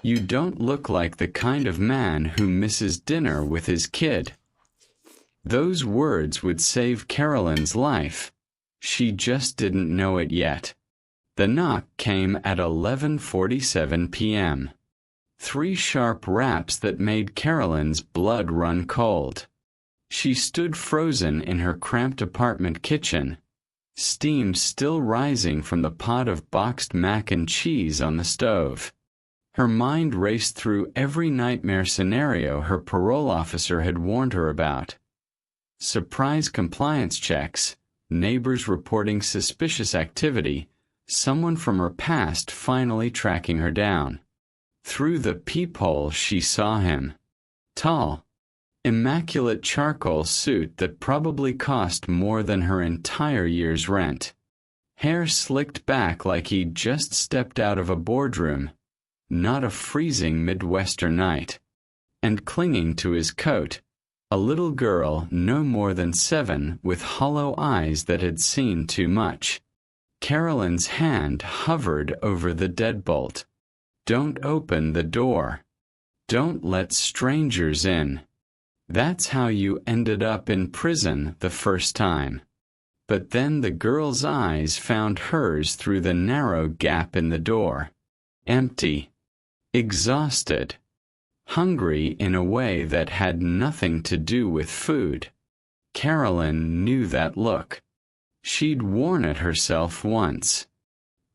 You don't look like the kind of man who misses dinner with his kid." Those words would save Carolyn's life. She just didn't know it yet. The knock came at 11:47 p.m. 3 sharp raps that made Carolyn's blood run cold. She stood frozen in her cramped apartment kitchen, steam still rising from the pot of boxed mac and cheese on the stove. Her mind raced through every nightmare scenario her parole officer had warned her about. Surprise compliance checks, neighbors reporting suspicious activity, someone from her past finally tracking her down. Through the peephole she saw him. Tall, immaculate charcoal suit that probably cost more than her entire year's rent. Hair slicked back like he'd just stepped out of a boardroom, not a freezing Midwestern night. And clinging to his coat, a little girl no more than 7 with hollow eyes that had seen too much. Carolyn's hand hovered over the deadbolt. "Don't open the door. Don't let strangers in." That's how you ended up in prison the first time. But then the girl's eyes found hers through the narrow gap in the door. Empty. Exhausted. Hungry in a way that had nothing to do with food. Carolyn knew that look. She'd worn it herself once.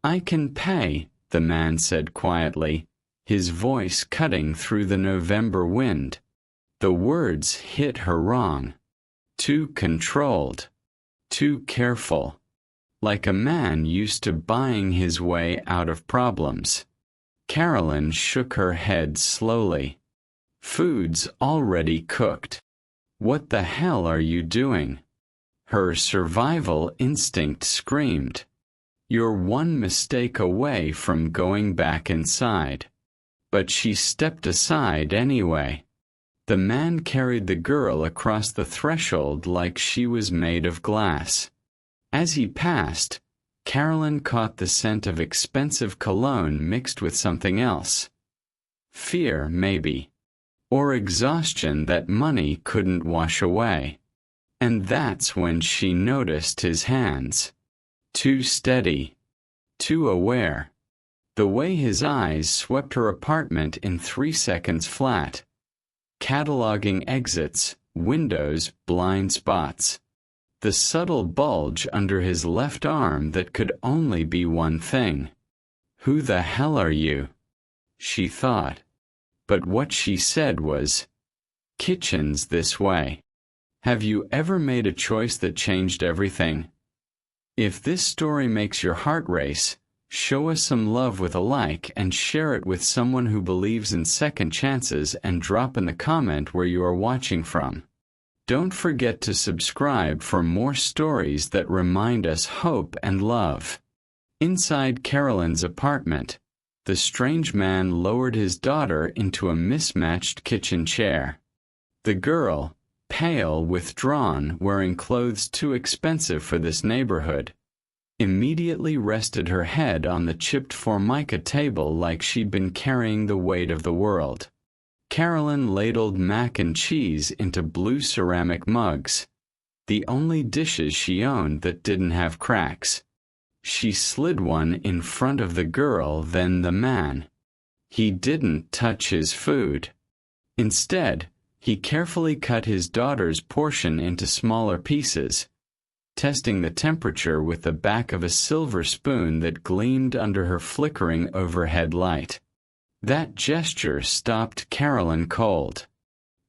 "I can pay," the man said quietly, his voice cutting through the November wind. The words hit her wrong. Too controlled. Too careful. Like a man used to buying his way out of problems. Carolyn shook her head slowly. "Food's already cooked. What the hell are you doing?" Her survival instinct screamed. "You're one mistake away from going back inside." But she stepped aside anyway. The man carried the girl across the threshold like she was made of glass. As he passed, Carolyn caught the scent of expensive cologne mixed with something else. Fear, maybe. Or exhaustion that money couldn't wash away. And that's when she noticed his hands. Too steady. Too aware. The way his eyes swept her apartment in 3 seconds flat. Cataloging exits, windows, blind spots. The subtle bulge under his left arm that could only be one thing. "Who the hell are you?" she thought. But what she said was, "Kitchen's this way." Have you ever made a choice that changed everything? If this story makes your heart race, show us some love with a like and share it with someone who believes in second chances, and drop in the comment where you are watching from. Don't forget to subscribe for more stories that remind us hope and love. Inside Carolyn's apartment, the strange man lowered his daughter into a mismatched kitchen chair. The girl, pale, withdrawn, wearing clothes too expensive for this neighborhood, immediately rested her head on the chipped formica table like she'd been carrying the weight of the world. Carolyn ladled mac and cheese into blue ceramic mugs, the only dishes she owned that didn't have cracks. She slid one in front of the girl, then the man. He didn't touch his food. Instead, he carefully cut his daughter's portion into smaller pieces, testing the temperature with the back of a silver spoon that gleamed under her flickering overhead light. That gesture stopped Carolyn cold.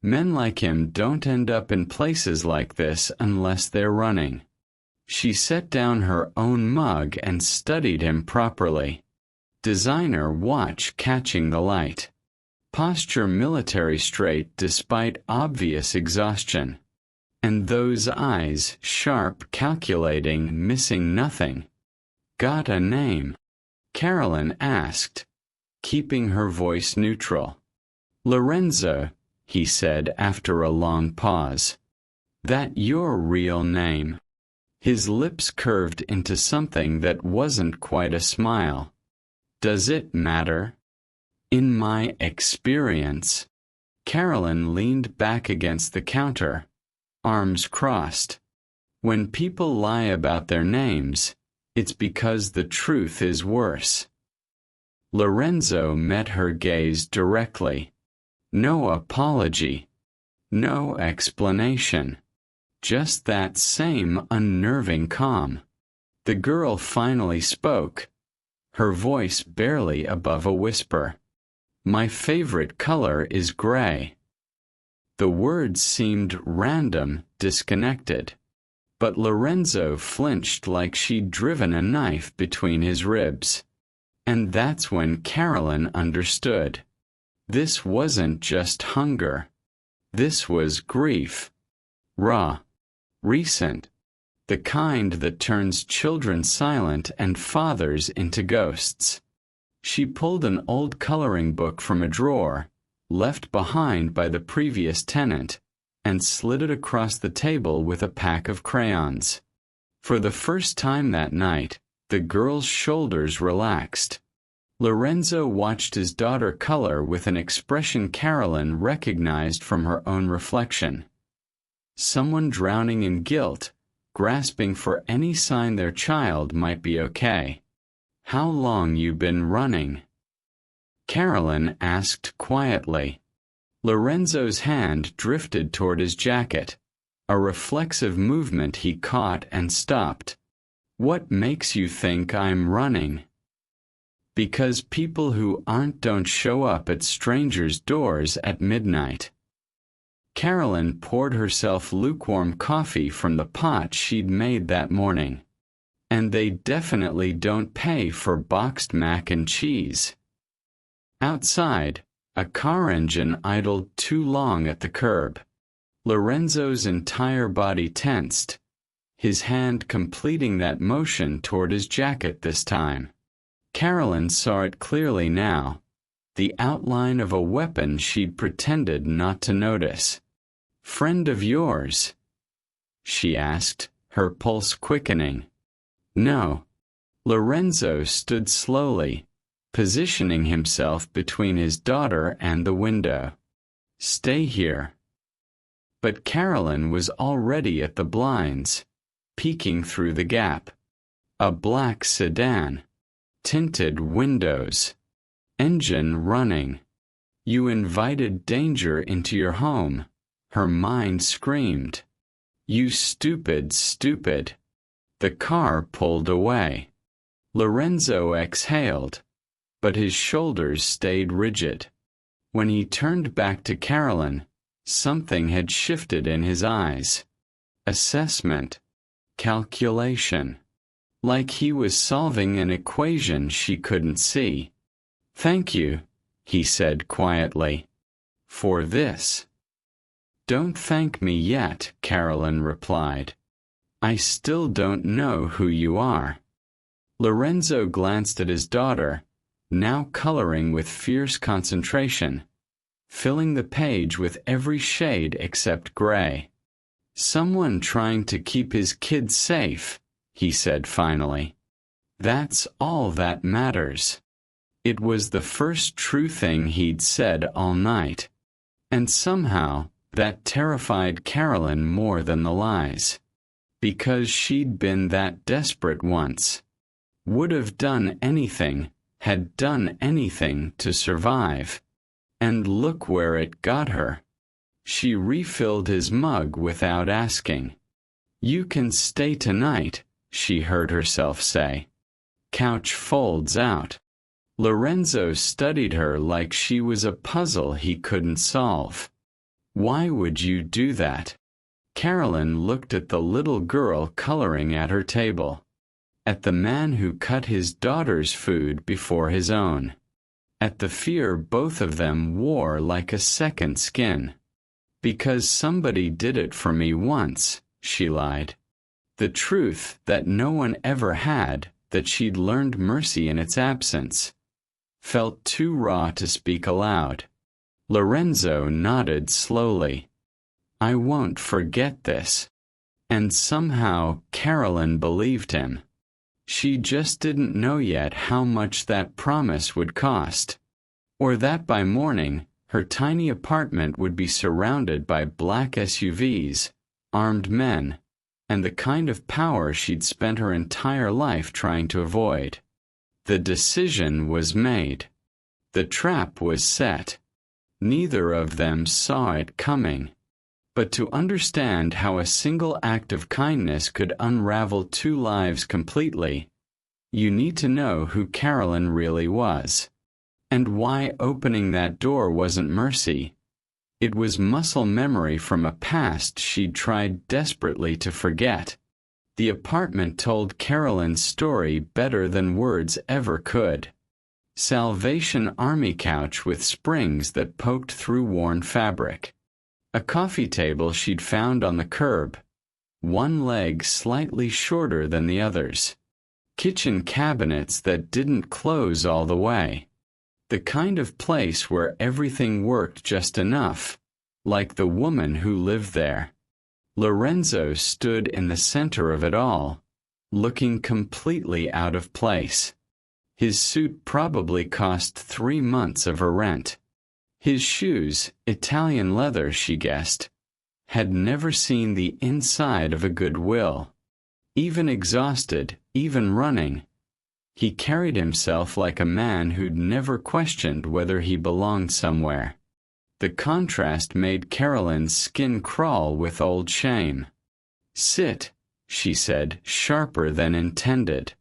Men like him don't end up in places like this unless they're running. She set down her own mug and studied him properly. Designer watch catching the light. Posture military straight despite obvious exhaustion. And those eyes, sharp, calculating, missing nothing. "Got a name?" Carolyn asked, keeping her voice neutral. "Lorenzo," he said after a long pause. "That your real name?" His lips curved into something that wasn't quite a smile. "Does it matter?" In my experience, Carolyn leaned back against the counter, arms crossed. When people lie about their names, it's because the truth is worse. Lorenzo met her gaze directly. No apology. No explanation. Just that same unnerving calm. The girl finally spoke, her voice barely above a whisper. My favorite color is gray. The words seemed random, disconnected. But Lorenzo flinched like she'd driven a knife between his ribs. And that's when Carolyn understood. This wasn't just hunger. This was grief. Raw. Recent. The kind that turns children silent and fathers into ghosts. She pulled an old coloring book from a drawer, left behind by the previous tenant, and slid it across the table with a pack of crayons. For the first time that night, the girl's shoulders relaxed. Lorenzo watched his daughter color with an expression Carolyn recognized from her own reflection. Someone drowning in guilt, grasping for any sign their child might be okay. How long you been running? Carolyn asked quietly. Lorenzo's hand drifted toward his jacket, a reflexive movement he caught and stopped. What makes you think I'm running? Because people who aren't don't show up at strangers' doors at midnight. Carolyn poured herself lukewarm coffee from the pot she'd made that morning. And they definitely don't pay for boxed mac and cheese. Outside, a car engine idled too long at the curb. Lorenzo's entire body tensed, his hand completing that motion toward his jacket this time. Carolyn saw it clearly now, the outline of a weapon she'd pretended not to notice. Friend of yours? She asked, her pulse quickening. No. Lorenzo stood slowly, positioning himself between his daughter and the window. Stay here. But Carolyn was already at the blinds, peeking through the gap. A black sedan. Tinted windows. Engine running. You invited danger into your home, her mind screamed. You stupid, stupid. The car pulled away. Lorenzo exhaled, but his shoulders stayed rigid. When he turned back to Carolyn, something had shifted in his eyes. Assessment. Calculation. Like he was solving an equation she couldn't see. Thank you, he said quietly. For this. Don't thank me yet, Carolyn replied. I still don't know who you are. Lorenzo glanced at his daughter, now coloring with fierce concentration, filling the page with every shade except gray. Someone trying to keep his kids safe, he said finally. That's all that matters. It was the first true thing he'd said all night. And somehow, that terrified Carolyn more than the lies. Because she'd been that desperate once. Would have done anything, had done anything to survive. And look where it got her. She refilled his mug without asking. You can stay tonight, she heard herself say. Couch folds out. Lorenzo studied her like she was a puzzle he couldn't solve. Why would you do that? Carolyn looked at the little girl coloring at her table. At the man who cut his daughter's food before his own. At the fear both of them wore like a second skin. Because somebody did it for me once, she lied. The truth that no one ever had, that she'd learned mercy in its absence, felt too raw to speak aloud. Lorenzo nodded slowly. I won't forget this. And somehow Carolyn believed him. She just didn't know yet how much that promise would cost. Or that by morning, her tiny apartment would be surrounded by black SUVs, armed men, and the kind of power she'd spent her entire life trying to avoid. The decision was made. The trap was set. Neither of them saw it coming. But to understand how a single act of kindness could unravel two lives completely, you need to know who Carolyn really was. And why opening that door wasn't mercy. It was muscle memory from a past she'd tried desperately to forget. The apartment told Carolyn's story better than words ever could. Salvation Army couch with springs that poked through worn fabric. A coffee table she'd found on the curb, one leg slightly shorter than the others. Kitchen cabinets that didn't close all the way. The kind of place where everything worked just enough, like the woman who lived there. Lorenzo stood in the center of it all, looking completely out of place. His suit probably cost 3 months of her rent. His shoes, Italian leather, she guessed, had never seen the inside of a Goodwill. Even exhausted, even running, he carried himself like a man who'd never questioned whether he belonged somewhere. The contrast made Carolyn's skin crawl with old shame. "Sit," she said, sharper than intended,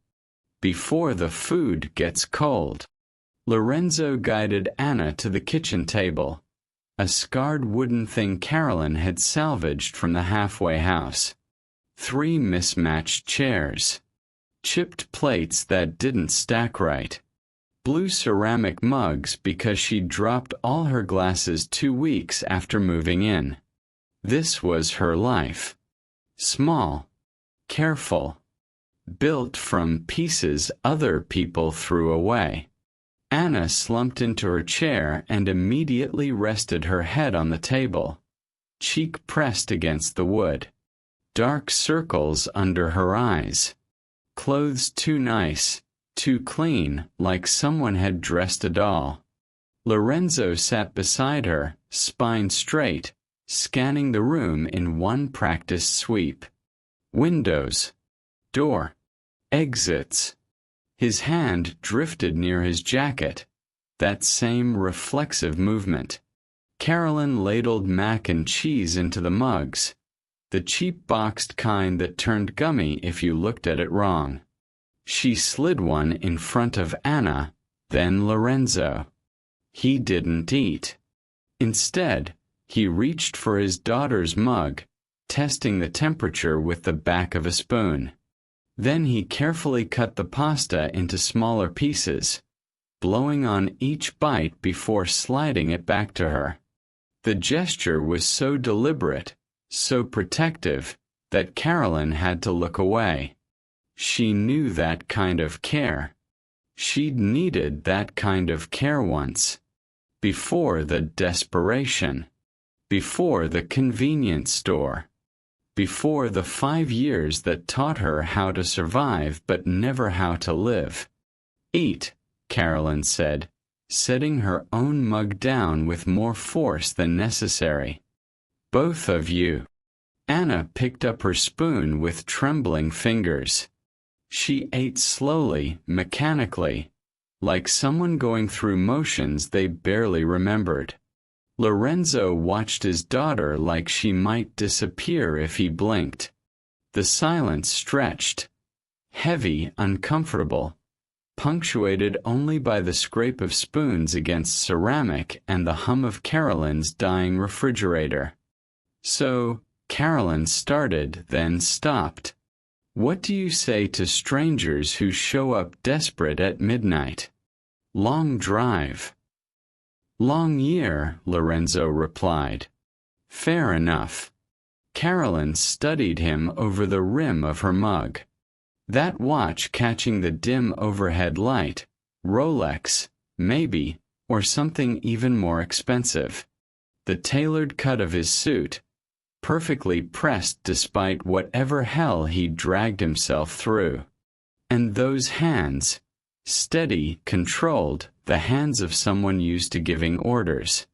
"before the food gets cold." Lorenzo guided Anna to the kitchen table, a scarred wooden thing Carolyn had salvaged from the halfway house. 3 mismatched chairs. Chipped plates that didn't stack right. Blue ceramic mugs because she'd dropped all her glasses 2 weeks after moving in. This was her life. Small. Careful. Built from pieces other people threw away. Anna slumped into her chair and immediately rested her head on the table, cheek pressed against the wood. Dark circles under her eyes. Clothes too nice, too clean, like someone had dressed a doll. Lorenzo sat beside her, spine straight, scanning the room in one practiced sweep. Windows. Door. Exits. His hand drifted near his jacket, that same reflexive movement. Carolyn ladled mac and cheese into the mugs, the cheap boxed kind that turned gummy if you looked at it wrong. She slid one in front of Anna, then Lorenzo. He didn't eat. Instead, he reached for his daughter's mug, testing the temperature with the back of a spoon. Then he carefully cut the pasta into smaller pieces, blowing on each bite before sliding it back to her. The gesture was so deliberate, so protective, that Carolyn had to look away. She knew that kind of care. She'd needed that kind of care once. Before the desperation. Before the convenience store. Before the 5 years that taught her how to survive but never how to live. "Eat," Carolyn said, setting her own mug down with more force than necessary. "Both of you." Anna picked up her spoon with trembling fingers. She ate slowly, mechanically, like someone going through motions they barely remembered. Lorenzo watched his daughter like she might disappear if he blinked. The silence stretched, heavy, uncomfortable, punctuated only by the scrape of spoons against ceramic and the hum of Carolyn's dying refrigerator. "So," Carolyn started, then stopped. "What do you say to strangers who show up desperate at midnight? Long drive." "Long year," Lorenzo replied. "Fair enough." Carolyn studied him over the rim of her mug. That watch catching the dim overhead light, Rolex, maybe, or something even more expensive. The tailored cut of his suit, perfectly pressed despite whatever hell he dragged himself through. And those hands, steady, controlled, the hands of someone used to giving orders.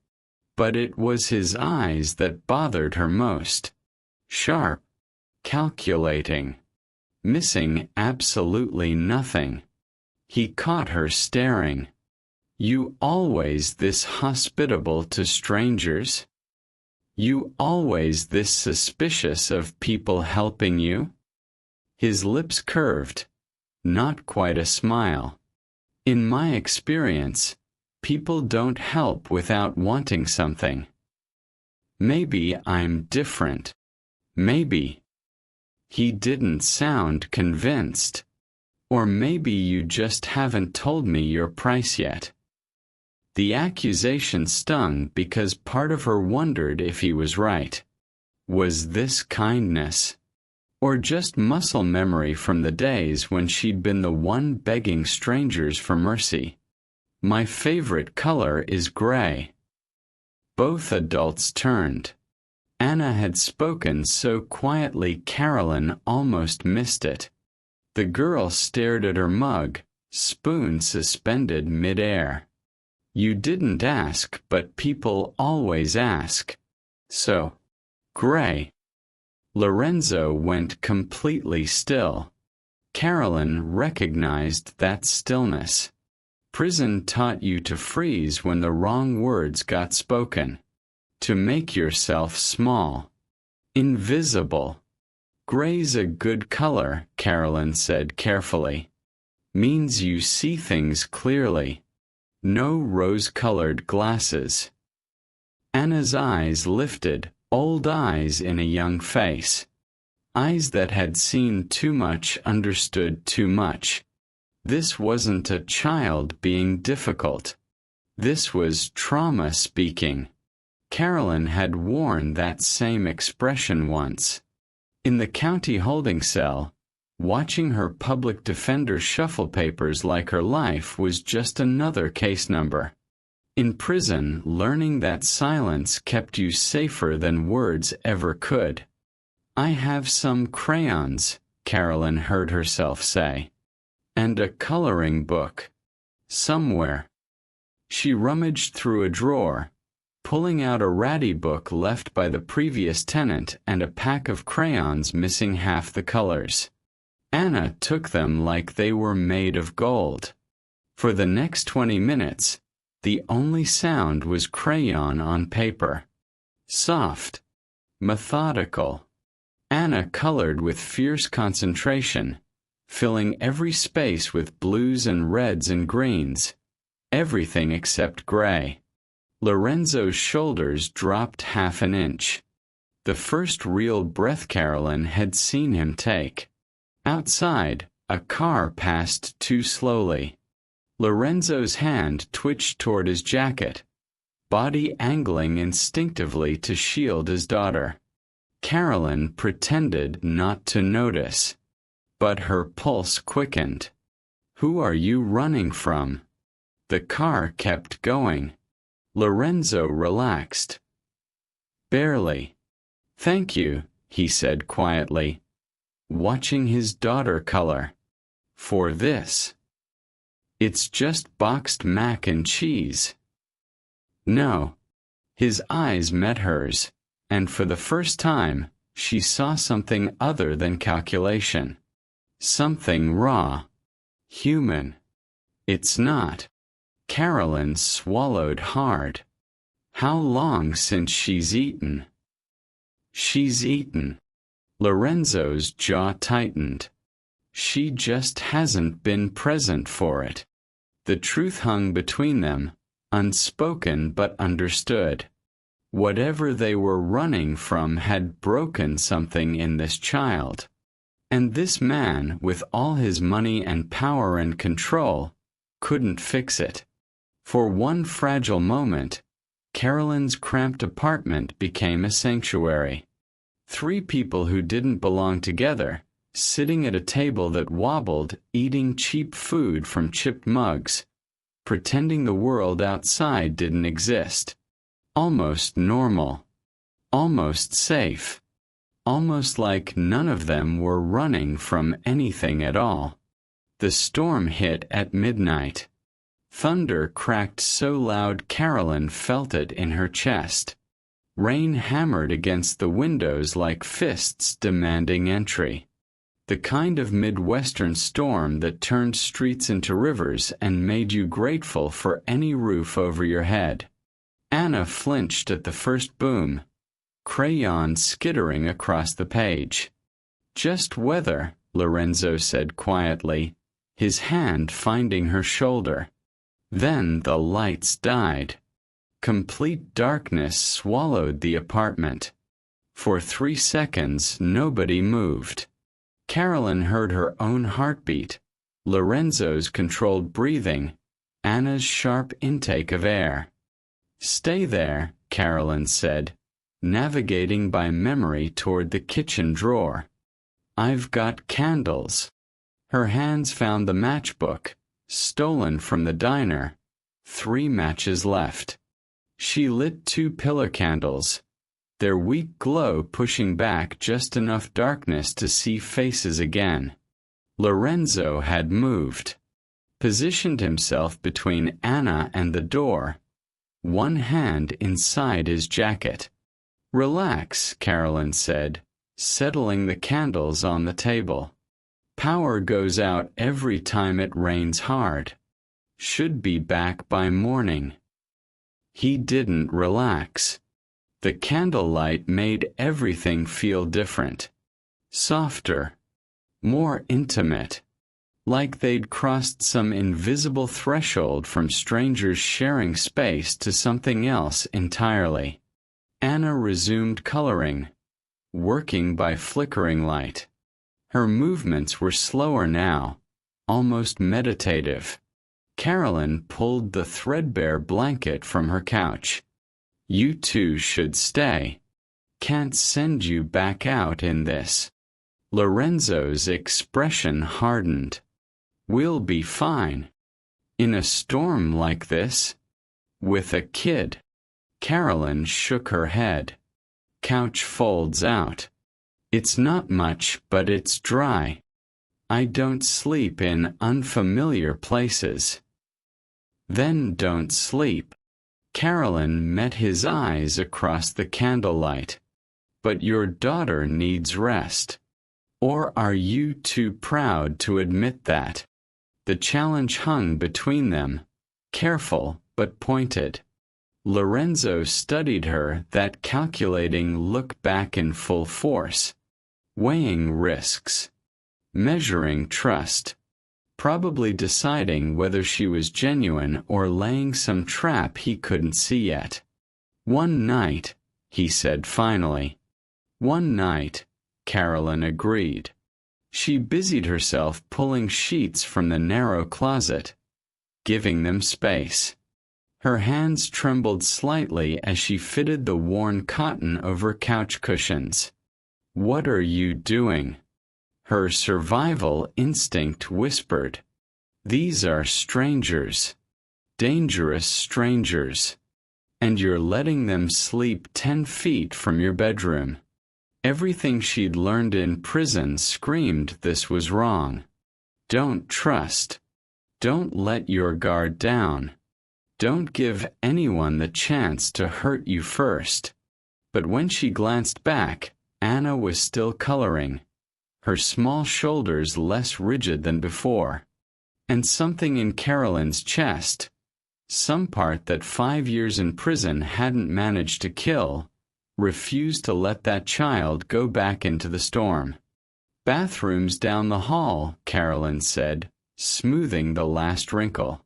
But it was his eyes that bothered her most. Sharp, calculating, missing absolutely nothing. He caught her staring. "You always this hospitable to strangers? You always this suspicious of people helping you?" His lips curved, not quite a smile. "In my experience, people don't help without wanting something. Maybe I'm different. Maybe." He didn't sound convinced. "Or maybe you just haven't told me your price yet." The accusation stung because part of her wondered if he was right. Was this kindness? Or just muscle memory from the days when she'd been the one begging strangers for mercy? "My favorite color is gray." Both adults turned. Anna had spoken so quietly Carolyn almost missed it. The girl stared at her mug, spoon suspended mid-air. "You didn't ask, but people always ask. So, gray." Lorenzo went completely still. Carolyn recognized that stillness. Prison taught you to freeze when the wrong words got spoken. To make yourself small. Invisible. "Gray's a good color," Carolyn said carefully. "Means you see things clearly. No rose-colored glasses." Anna's eyes lifted, old eyes in a young face. Eyes that had seen too much, understood too much. This wasn't a child being difficult. This was trauma speaking. Carolyn had worn that same expression once. In the county holding cell, watching her public defender shuffle papers like her life was just another case number. In prison, learning that silence kept you safer than words ever could. "I have some crayons," Carolyn heard herself say. "And a coloring book. Somewhere." She rummaged through a drawer, pulling out a ratty book left by the previous tenant and a pack of crayons missing half the colors. Anna took them like they were made of gold. For the next 20 minutes, the only sound was crayon on paper. Soft. Methodical. Anna colored with fierce concentration, filling every space with blues and reds and greens. Everything except gray. Lorenzo's shoulders dropped half an inch. The first real breath Carolyn had seen him take. Outside, a car passed too slowly. Lorenzo's hand twitched toward his jacket, body angling instinctively to shield his daughter. Carolyn pretended not to notice, but her pulse quickened. "Who are you running from?" The car kept going. Lorenzo relaxed. "Barely. Thank you," he said quietly, watching his daughter color. "For this." "It's just boxed mac and cheese." "No." His eyes met hers, and for the first time, she saw something other than calculation. Something raw. Human. "It's not." Carolyn swallowed hard. "How long since she's eaten?" "She's eaten." Lorenzo's jaw tightened. "She just hasn't been present for it." The truth hung between them, unspoken but understood. Whatever they were running from had broken something in this child. And this man, with all his money and power and control, couldn't fix it. For one fragile moment, Carolyn's cramped apartment became a sanctuary. 3 people who didn't belong together, sitting at a table that wobbled, eating cheap food from chipped mugs, pretending the world outside didn't exist. Almost normal. Almost safe. Almost like none of them were running from anything at all. The storm hit at midnight. Thunder cracked so loud Carolyn felt it in her chest. Rain hammered against the windows like fists demanding entry. The kind of Midwestern storm that turned streets into rivers and made you grateful for any roof over your head. Anna flinched at the first boom, crayon skittering across the page. "Just weather," Lorenzo said quietly, his hand finding her shoulder. Then the lights died. Complete darkness swallowed the apartment. For 3 seconds, nobody moved. Carolyn heard her own heartbeat, Lorenzo's controlled breathing, Anna's sharp intake of air. "Stay there," Carolyn said, navigating by memory toward the kitchen drawer. "I've got candles." Her hands found the matchbook, stolen from the diner. 3 matches left. She lit 2 pillar candles, their weak glow pushing back just enough darkness to see faces again. Lorenzo had moved, positioned himself between Anna and the door, one hand inside his jacket. "Relax," Carolyn said, settling the candles on the table. "Power goes out every time it rains hard. Should be back by morning." He didn't relax. The candlelight made everything feel different. Softer. More intimate. Like they'd crossed some invisible threshold from strangers sharing space to something else entirely. Anna resumed coloring, working by flickering light. Her movements were slower now, almost meditative. Carolyn pulled the threadbare blanket from her couch. "You two should stay. Can't send you back out in this." Lorenzo's expression hardened. "We'll be fine. In a storm like this? With a kid?" Carolyn shook her head. "Couch folds out. It's not much, but it's dry. I don't sleep in unfamiliar places." "Then don't sleep." Carolyn met his eyes across the candlelight. "But your daughter needs rest. Or are you too proud to admit that?" The challenge hung between them, careful but pointed. Lorenzo studied her, that calculating look back in full force, weighing risks, measuring trust, probably deciding whether she was genuine or laying some trap he couldn't see yet. "One night," he said finally. "One night," Carolyn agreed. She busied herself pulling sheets from the narrow closet, giving them space. Her hands trembled slightly as she fitted the worn cotton over couch cushions. "What are you doing?" Her survival instinct whispered. "These are strangers. Dangerous strangers. And you're letting them sleep 10 feet from your bedroom." Everything she'd learned in prison screamed this was wrong. Don't trust. Don't let your guard down. Don't give anyone the chance to hurt you first. But when she glanced back, Anna was still coloring, her small shoulders less rigid than before. And something in Carolyn's chest, some part that 5 years in prison hadn't managed to kill, refused to let that child go back into the storm. "Bathrooms down the hall," Carolyn said, smoothing the last wrinkle.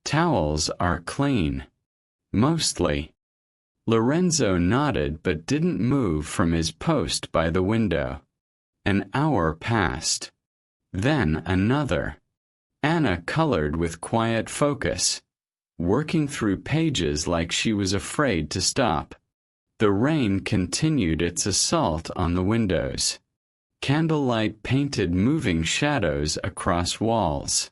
"Towels are clean. Mostly." Lorenzo nodded but didn't move from his post by the window. An hour passed. Then another. Anna colored with quiet focus, working through pages like she was afraid to stop. The rain continued its assault on the windows. Candlelight painted moving shadows across walls.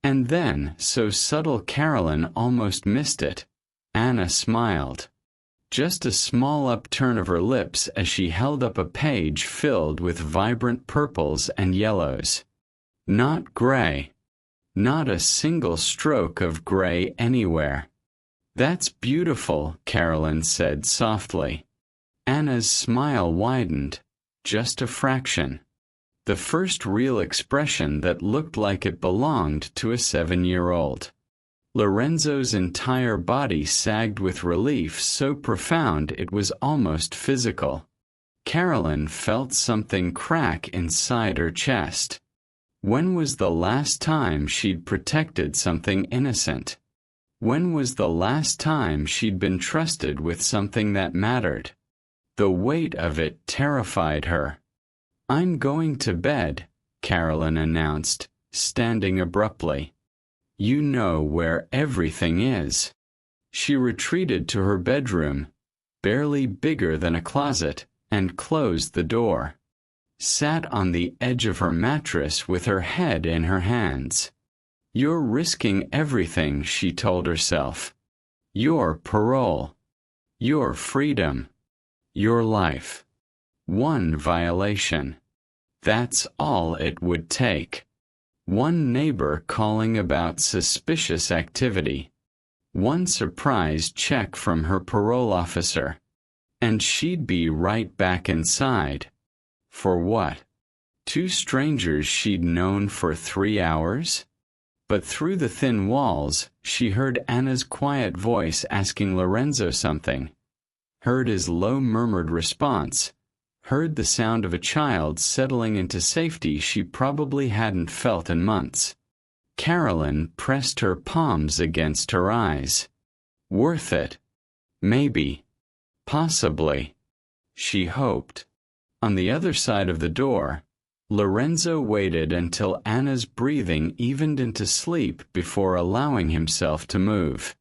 And then, so subtle Carolyn almost missed it, Anna smiled. Just a small upturn of her lips as she held up a page filled with vibrant purples and yellows. Not gray. Not a single stroke of gray anywhere. "That's beautiful," Carolyn said softly. Anna's smile widened, just a fraction. The first real expression that looked like it belonged to a 7-year-old. Lorenzo's entire body sagged with relief so profound it was almost physical. Carolyn felt something crack inside her chest. When was the last time she'd protected something innocent? When was the last time she'd been trusted with something that mattered? The weight of it terrified her. "I'm going to bed," Carolyn announced, standing abruptly. "You know where everything is." She retreated to her bedroom, barely bigger than a closet, and closed the door. Sat on the edge of her mattress with her head in her hands. "You're risking everything," she told herself. "Your parole. Your freedom. Your life. One violation. That's all it would take. One neighbor calling about suspicious activity. One surprise check from her parole officer. And she'd be right back inside. For what? 2 strangers she'd known for 3 hours? But through the thin walls, she heard Anna's quiet voice asking Lorenzo something. Heard his low murmured response. Heard the sound of a child settling into safety she probably hadn't felt in months. Carolyn pressed her palms against her eyes. Worth it. Maybe. Possibly. She hoped. On the other side of the door, Lorenzo waited until Anna's breathing evened into sleep before allowing himself to move.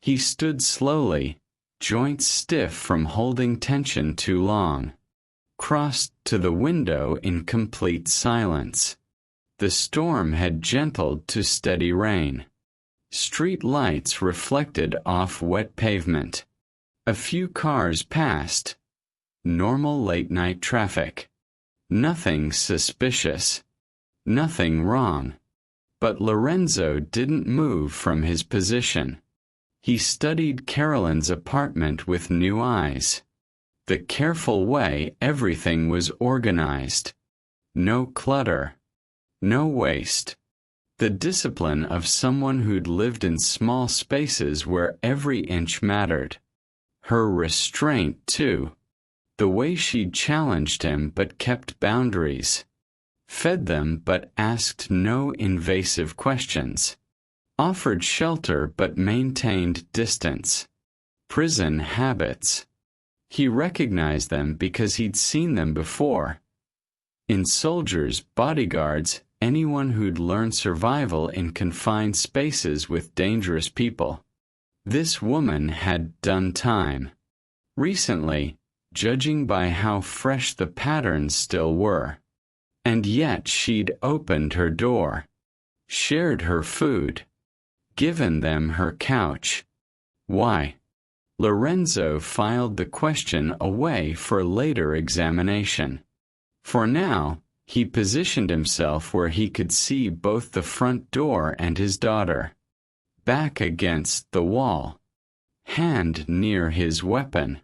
He stood slowly, joints stiff from holding tension too long. Crossed to the window in complete silence. The storm had gentled to steady rain. Street lights reflected off wet pavement. A few cars passed. Normal late-night traffic. Nothing suspicious. Nothing wrong. But Lorenzo didn't move from his position. He studied Carolyn's apartment with new eyes. The careful way everything was organized. No clutter. No waste. The discipline of someone who'd lived in small spaces where every inch mattered. Her restraint, too. The way she'd challenged him but kept boundaries. Fed them but asked no invasive questions. Offered shelter but maintained distance. Prison habits. He recognized them because he'd seen them before. In soldiers, bodyguards, anyone who'd learned survival in confined spaces with dangerous people. This woman had done time. Recently, judging by how fresh the patterns still were. And yet she'd opened her door. Shared her food. Given them her couch. Why? Lorenzo filed the question away for later examination. For now, he positioned himself where he could see both the front door and his daughter. Back against the wall. Hand near his weapon.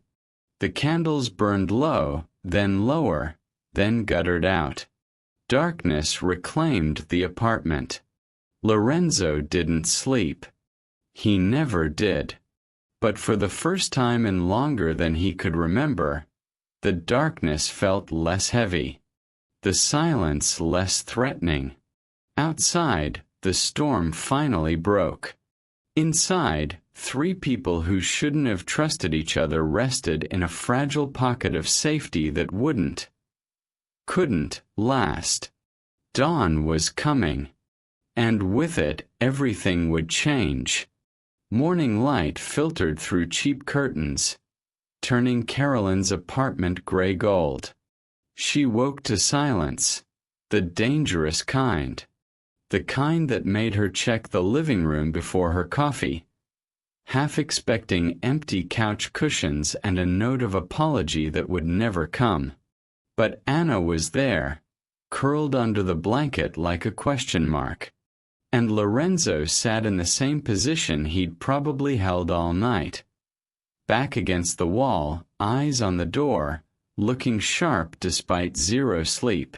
The candles burned low, then lower, then guttered out. Darkness reclaimed the apartment. Lorenzo didn't sleep. He never did. But for the first time in longer than he could remember, the darkness felt less heavy. The silence less threatening. Outside, the storm finally broke. Inside, 3 people who shouldn't have trusted each other rested in a fragile pocket of safety that couldn't last. Dawn was coming. And with it, everything would change. Morning light filtered through cheap curtains, turning Carolyn's apartment gray gold. She woke to silence, the dangerous kind. The kind that made her check the living room before her coffee. Half expecting empty couch cushions and a note of apology that would never come. But Anna was there, curled under the blanket like a question mark. And Lorenzo sat in the same position he'd probably held all night. Back against the wall, eyes on the door, looking sharp despite zero sleep.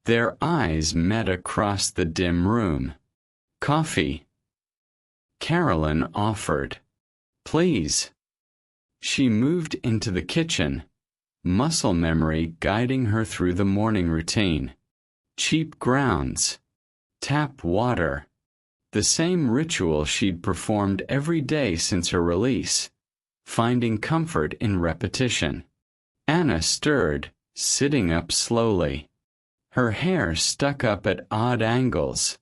Their eyes met across the dim room. "Coffee?" Carolyn offered. "Please." She moved into the kitchen, muscle memory guiding her through the morning routine. Cheap grounds. Tap water. The same ritual she'd performed every day since her release, finding comfort in repetition. Anna stirred, sitting up slowly. Her hair stuck up at odd angles,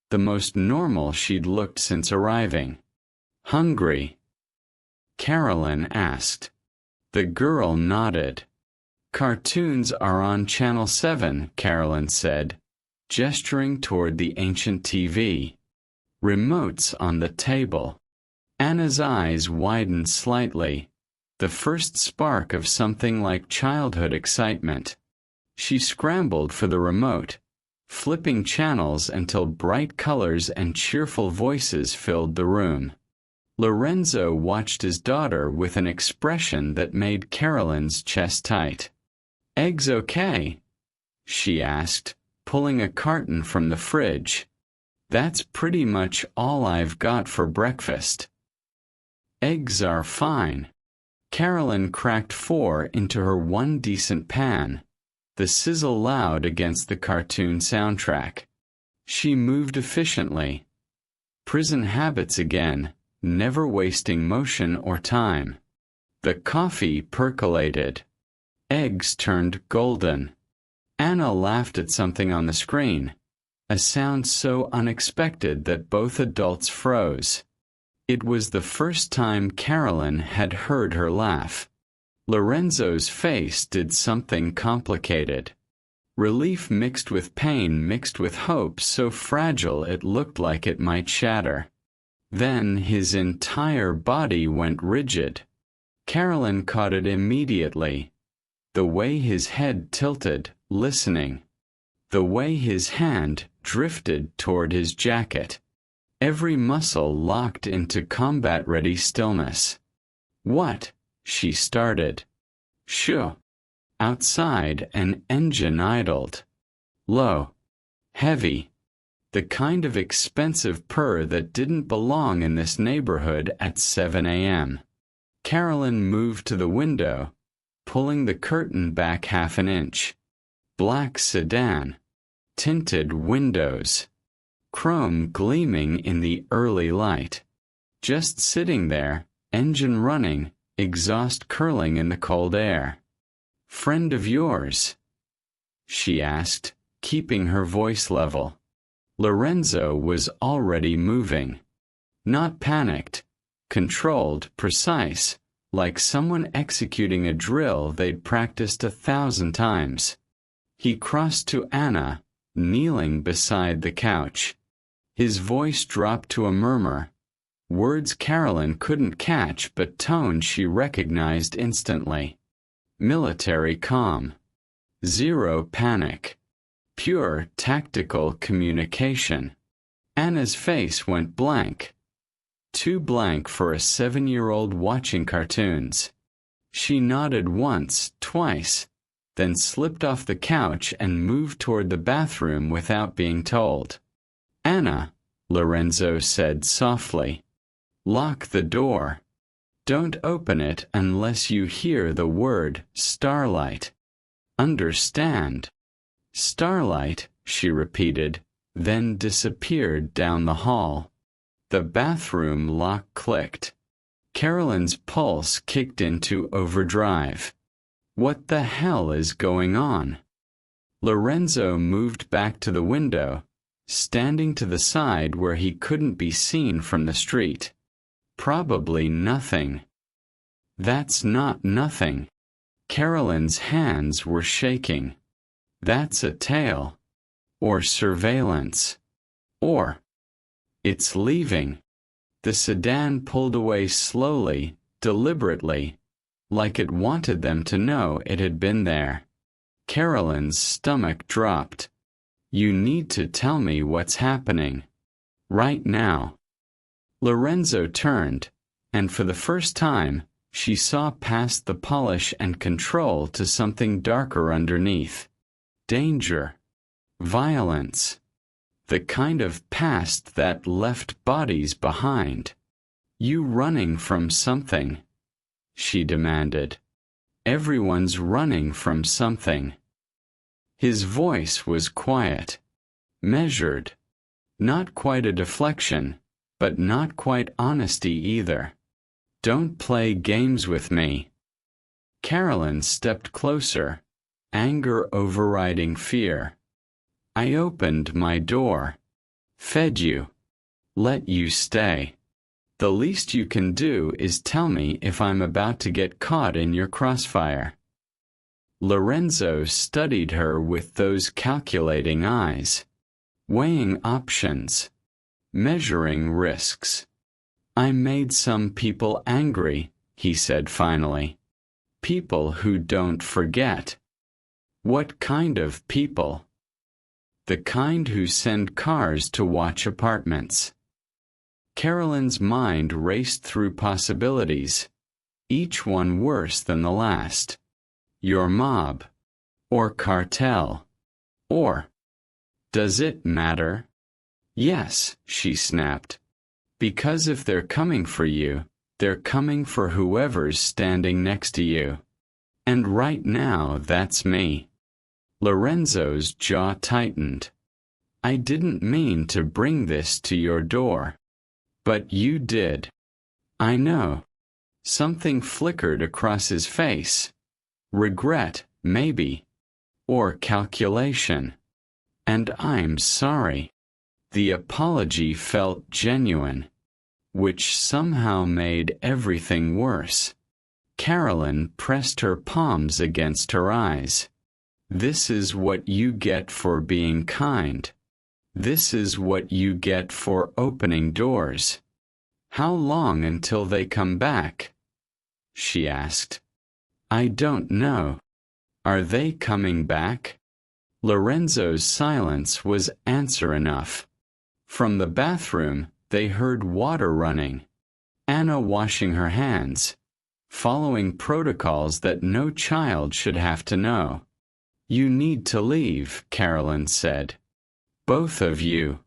the most normal she'd looked since arriving. "Hungry?" Carolyn asked. The girl nodded. "Cartoons are on Channel 7, Carolyn said, gesturing toward the ancient TV. "Remote's on the table." Anna's eyes widened slightly, the first spark of something like childhood excitement. She scrambled for the remote, flipping channels until bright colors and cheerful voices filled the room. Lorenzo watched his daughter with an expression that made Carolyn's chest tight. "Eggs okay?" she asked, pulling a carton from the fridge. "That's pretty much all I've got for breakfast." "Eggs are fine." Carolyn cracked 4 into her one decent pan, the sizzle loud against the cartoon soundtrack. She moved efficiently. Prison habits again, never wasting motion or time. The coffee percolated. Eggs turned golden. Anna laughed at something on the screen, a sound so unexpected that both adults froze. It was the first time Carolyn had heard her laugh. Lorenzo's face did something complicated. Relief mixed with pain mixed with hope so fragile it looked like it might shatter. Then his entire body went rigid. Carolyn caught it immediately. The way his head tilted, listening. The way his hand drifted toward his jacket. Every muscle locked into combat-ready stillness. "What?" she started. "Shoo." Outside, an engine idled. Low. Heavy. The kind of expensive purr that didn't belong in this neighborhood at 7 a.m. Carolyn moved to the window, pulling the curtain back half an inch. Black sedan. Tinted windows. Chrome gleaming in the early light. Just sitting there, engine running, exhaust curling in the cold air. "Friend of yours?" she asked, keeping her voice level. Lorenzo was already moving. Not panicked, controlled, precise, like someone executing a drill they'd practiced 1,000 times. He crossed to Anna, kneeling beside the couch. His voice dropped to a murmur. Words Carolyn couldn't catch but tone she recognized instantly. Military calm. Zero panic. Pure tactical communication. Anna's face went blank. Too blank for a 7-year-old watching cartoons. She nodded once, twice, then slipped off the couch and moved toward the bathroom without being told. "Anna," Lorenzo said softly, "lock the door. Don't open it unless you hear the word starlight. Understand?" "Starlight," she repeated, then disappeared down the hall. The bathroom lock clicked. Carolyn's pulse kicked into overdrive. What the hell is going on? Lorenzo moved back to the window, standing to the side where he couldn't be seen from the street. Probably nothing. That's not nothing. Carolyn's hands were shaking. That's a tail. Or surveillance. Or it's leaving. The sedan pulled away slowly, deliberately, like it wanted them to know it had been there. Carolyn's stomach dropped. "You need to tell me what's happening." Right now. Lorenzo turned, and for the first time, she saw past the polish and control to something darker underneath. Danger. Violence. The kind of past that left bodies behind. You running from something? She demanded. Everyone's running from something. His voice was quiet, measured. Not quite a deflection, but not quite honesty either. Don't play games with me. Carolyn stepped closer, anger overriding fear. I opened my door, fed you, let you stay. The least you can do is tell me if I'm about to get caught in your crossfire. Lorenzo studied her with those calculating eyes, weighing options, measuring risks. I made some people angry, he said finally. People who don't forget. What kind of people? The kind who send cars to watch apartments. Carolyn's mind raced through possibilities, each one worse than the last. Your mob, or cartel, or... Does it matter? Yes, she snapped. Because if they're coming for you, they're coming for whoever's standing next to you. And right now, that's me. Lorenzo's jaw tightened. I didn't mean to bring this to your door. But you did. I know. Something flickered across his face. Regret, maybe. Or calculation. And I'm sorry. The apology felt genuine, which somehow made everything worse. Carolyn pressed her palms against her eyes. This is what you get for being kind. This is what you get for opening doors. How long until they come back? She asked. I don't know. Are they coming back? Lorenzo's silence was answer enough. From the bathroom, they heard water running. Anna washing her hands, following protocols that no child should have to know. You need to leave, Carolyn said. Both of you.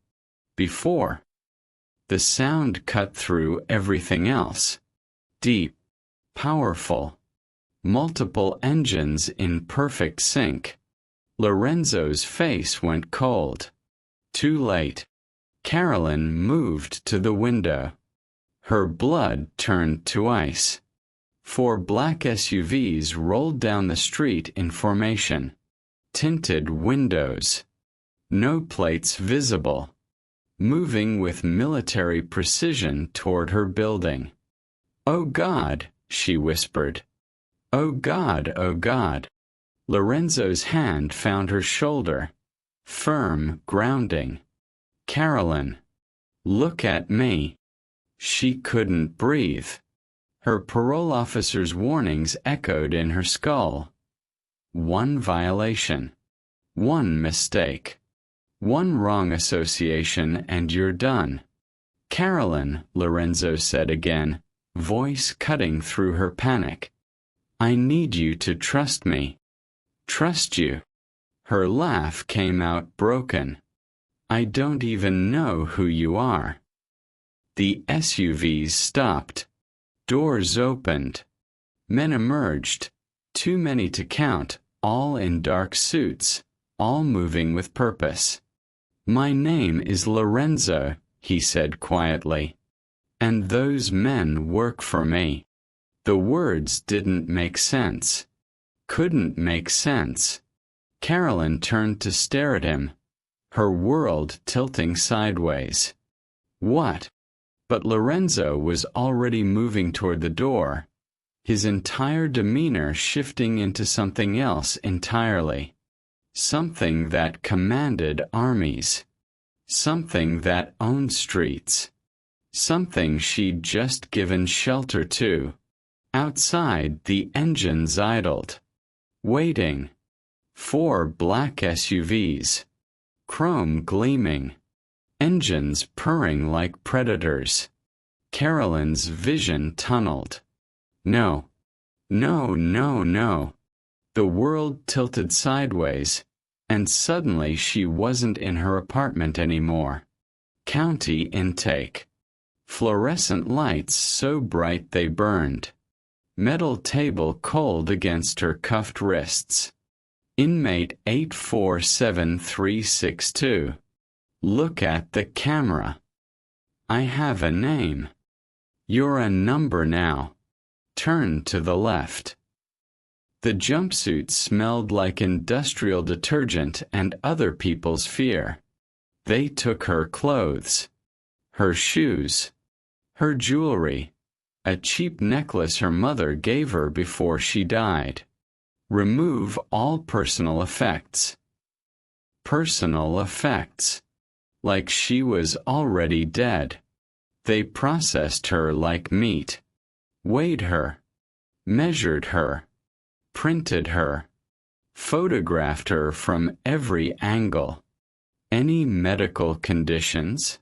Before. The sound cut through everything else. Deep. Powerful. Multiple engines in perfect sync. Lorenzo's face went cold. Too late. Carolyn moved to the window. Her blood turned to ice. 4 black SUVs rolled down the street in formation. Tinted windows. No plates visible. Moving with military precision toward her building. Oh God, she whispered. Oh God, oh God. Lorenzo's hand found her shoulder. Firm, grounding. Carolyn. Look at me. She couldn't breathe. Her parole officer's warnings echoed in her skull. 1 violation. 1 mistake. 1 wrong association and you're done. Carolyn, Lorenzo said again, voice cutting through her panic. I need you to trust me. Trust you. Her laugh came out broken. I don't even know who you are. The SUVs stopped. Doors opened. Men emerged. Too many to count, all in dark suits, all moving with purpose. My name is Lorenzo, he said quietly. And those men work for me. The words didn't make sense. Couldn't make sense. Carolyn turned to stare at him, her world tilting sideways. What? But Lorenzo was already moving toward the door, his entire demeanor shifting into something else entirely. Something that commanded armies. Something that owned streets. Something she'd just given shelter to. Outside, the engines idled. Waiting. 4 black SUVs. Chrome gleaming. engines purring like predators. Carolyn's vision tunneled. No. No, no, no. The world tilted sideways, and suddenly she wasn't in her apartment anymore. County intake. Fluorescent lights so bright they burned. Metal table cold against her cuffed wrists. Inmate 847362. Look at the camera. I have a name. You're a number now. Turn to the left. The jumpsuit smelled like industrial detergent and other people's fear. They took her clothes, her shoes, her jewelry, a cheap necklace her mother gave her before she died. Remove all personal effects. Personal effects. Like she was already dead. They processed her like meat. Weighed her. Measured her. Printed her. Photographed her from every angle. Any medical conditions?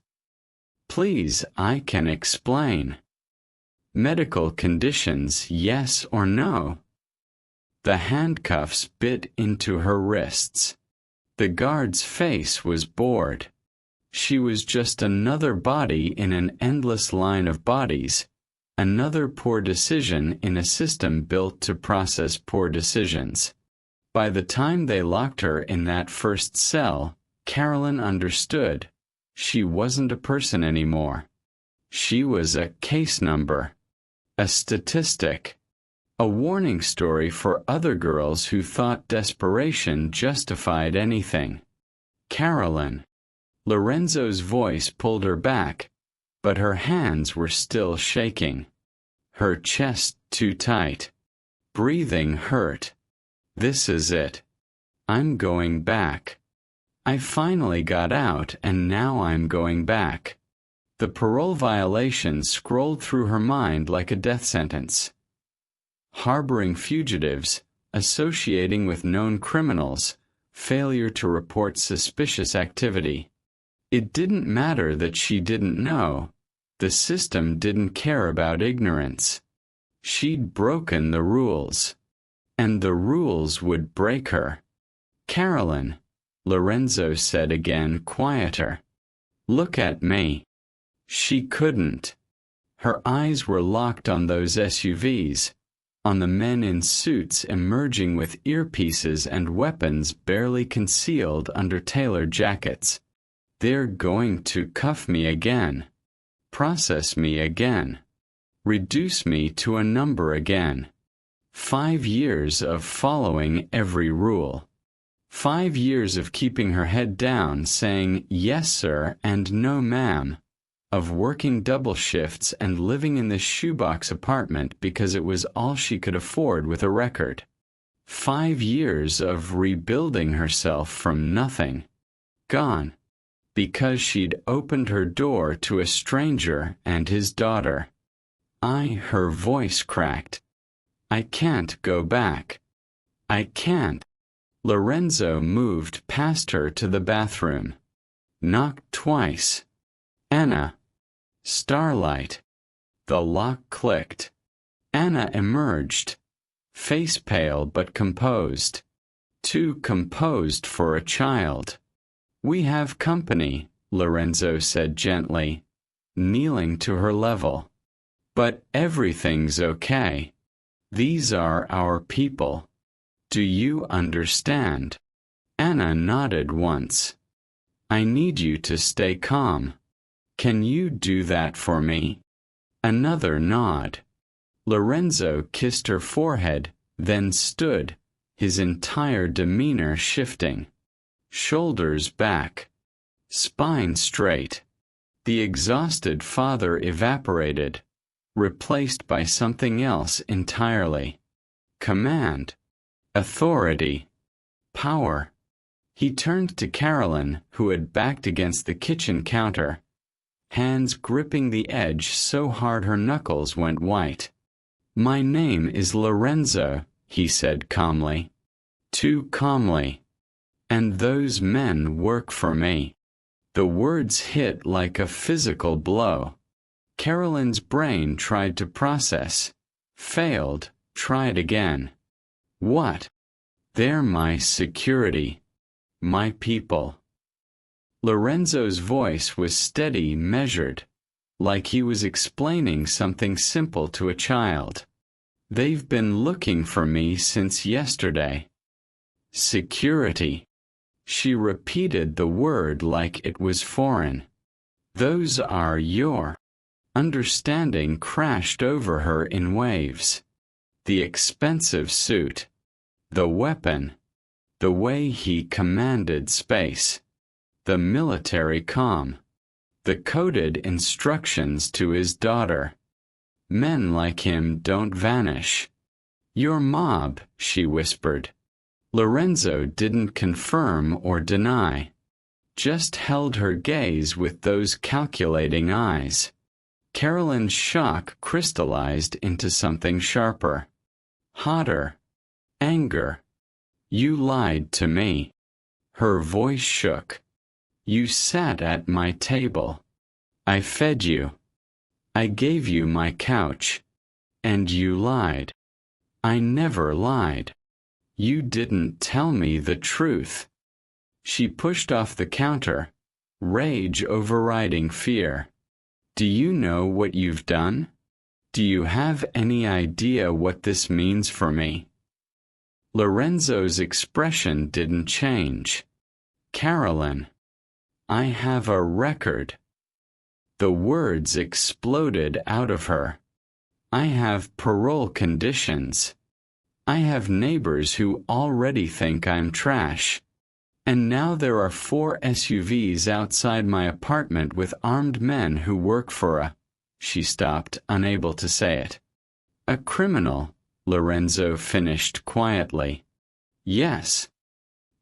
Please, I can explain. Medical conditions, yes or no? The handcuffs bit into her wrists. The guard's face was bored. She was just another body in an endless line of bodies, another poor decision in a system built to process poor decisions. By the time they locked her in that first cell, Carolyn understood. She wasn't a person anymore. She was a case number, a statistic, a warning story for other girls who thought desperation justified anything. Carolyn. Lorenzo's voice pulled her back, but her hands were still shaking. Her chest too tight. Breathing hurt. This is it. I'm going back. I finally got out and now I'm going back. The parole violation scrolled through her mind like a death sentence. Harboring fugitives, associating with known criminals, failure to report suspicious activity. It didn't matter that she didn't know. The system didn't care about ignorance. She'd broken the rules. And the rules would break her. Carolyn, Lorenzo said again, quieter. Look at me. She couldn't. Her eyes were locked on those SUVs, on the men in suits emerging with earpieces and weapons barely concealed under tailored jackets. They're going to cuff me again. Process me again. Reduce me to a number again. 5 years of following every rule. 5 years of keeping her head down, saying yes sir and no ma'am. Of working double shifts and living in this shoebox apartment because it was all she could afford with a record. 5 years of rebuilding herself from nothing. Gone. Because she'd opened her door to a stranger and his daughter. Her voice cracked. I can't go back. I can't. Lorenzo moved past her to the bathroom. Knocked twice. Anna. Starlight. The lock clicked. Anna emerged. Face pale but composed. Too composed for a child. We have company, Lorenzo said gently, kneeling to her level. But everything's okay. These are our people. Do you understand? Anna nodded once. I need you to stay calm. Can you do that for me? Another nod. Lorenzo kissed her forehead, then stood, his entire demeanor shifting. Shoulders back. Spine straight. The exhausted father evaporated, replaced by something else entirely. Command. Authority. Power. He turned to Carolyn, who had backed against the kitchen counter, hands gripping the edge so hard her knuckles went white. My name is Lorenzo, he said calmly. Too calmly. And those men work for me. The words hit like a physical blow. Carolyn's brain tried to process, failed, tried again. What? They're my security. My people. Lorenzo's voice was steady, measured, like he was explaining something simple to a child. They've been looking for me since yesterday. Security. She repeated the word like it was foreign. Those are your. Understanding crashed over her in waves. The expensive suit. The weapon. The way he commanded space. The military calm. The coded instructions to his daughter. Men like him don't vanish. Your mob, she whispered. Lorenzo didn't confirm or deny, just held her gaze with those calculating eyes. Carolyn's shock crystallized into something sharper. Hotter. Anger. You lied to me. Her voice shook. You sat at my table. I fed you. I gave you my couch. And you lied. I never lied. You didn't tell me the truth. She pushed off the counter, rage overriding fear. Do you know what you've done? Do you have any idea what this means for me? Lorenzo's expression didn't change. Carolyn, I have a record. The words exploded out of her. I have parole conditions. I have neighbors who already think I'm trash. And now there are 4 SUVs outside my apartment with armed men who work for a... She stopped, unable to say it. A criminal, Lorenzo finished quietly. Yes.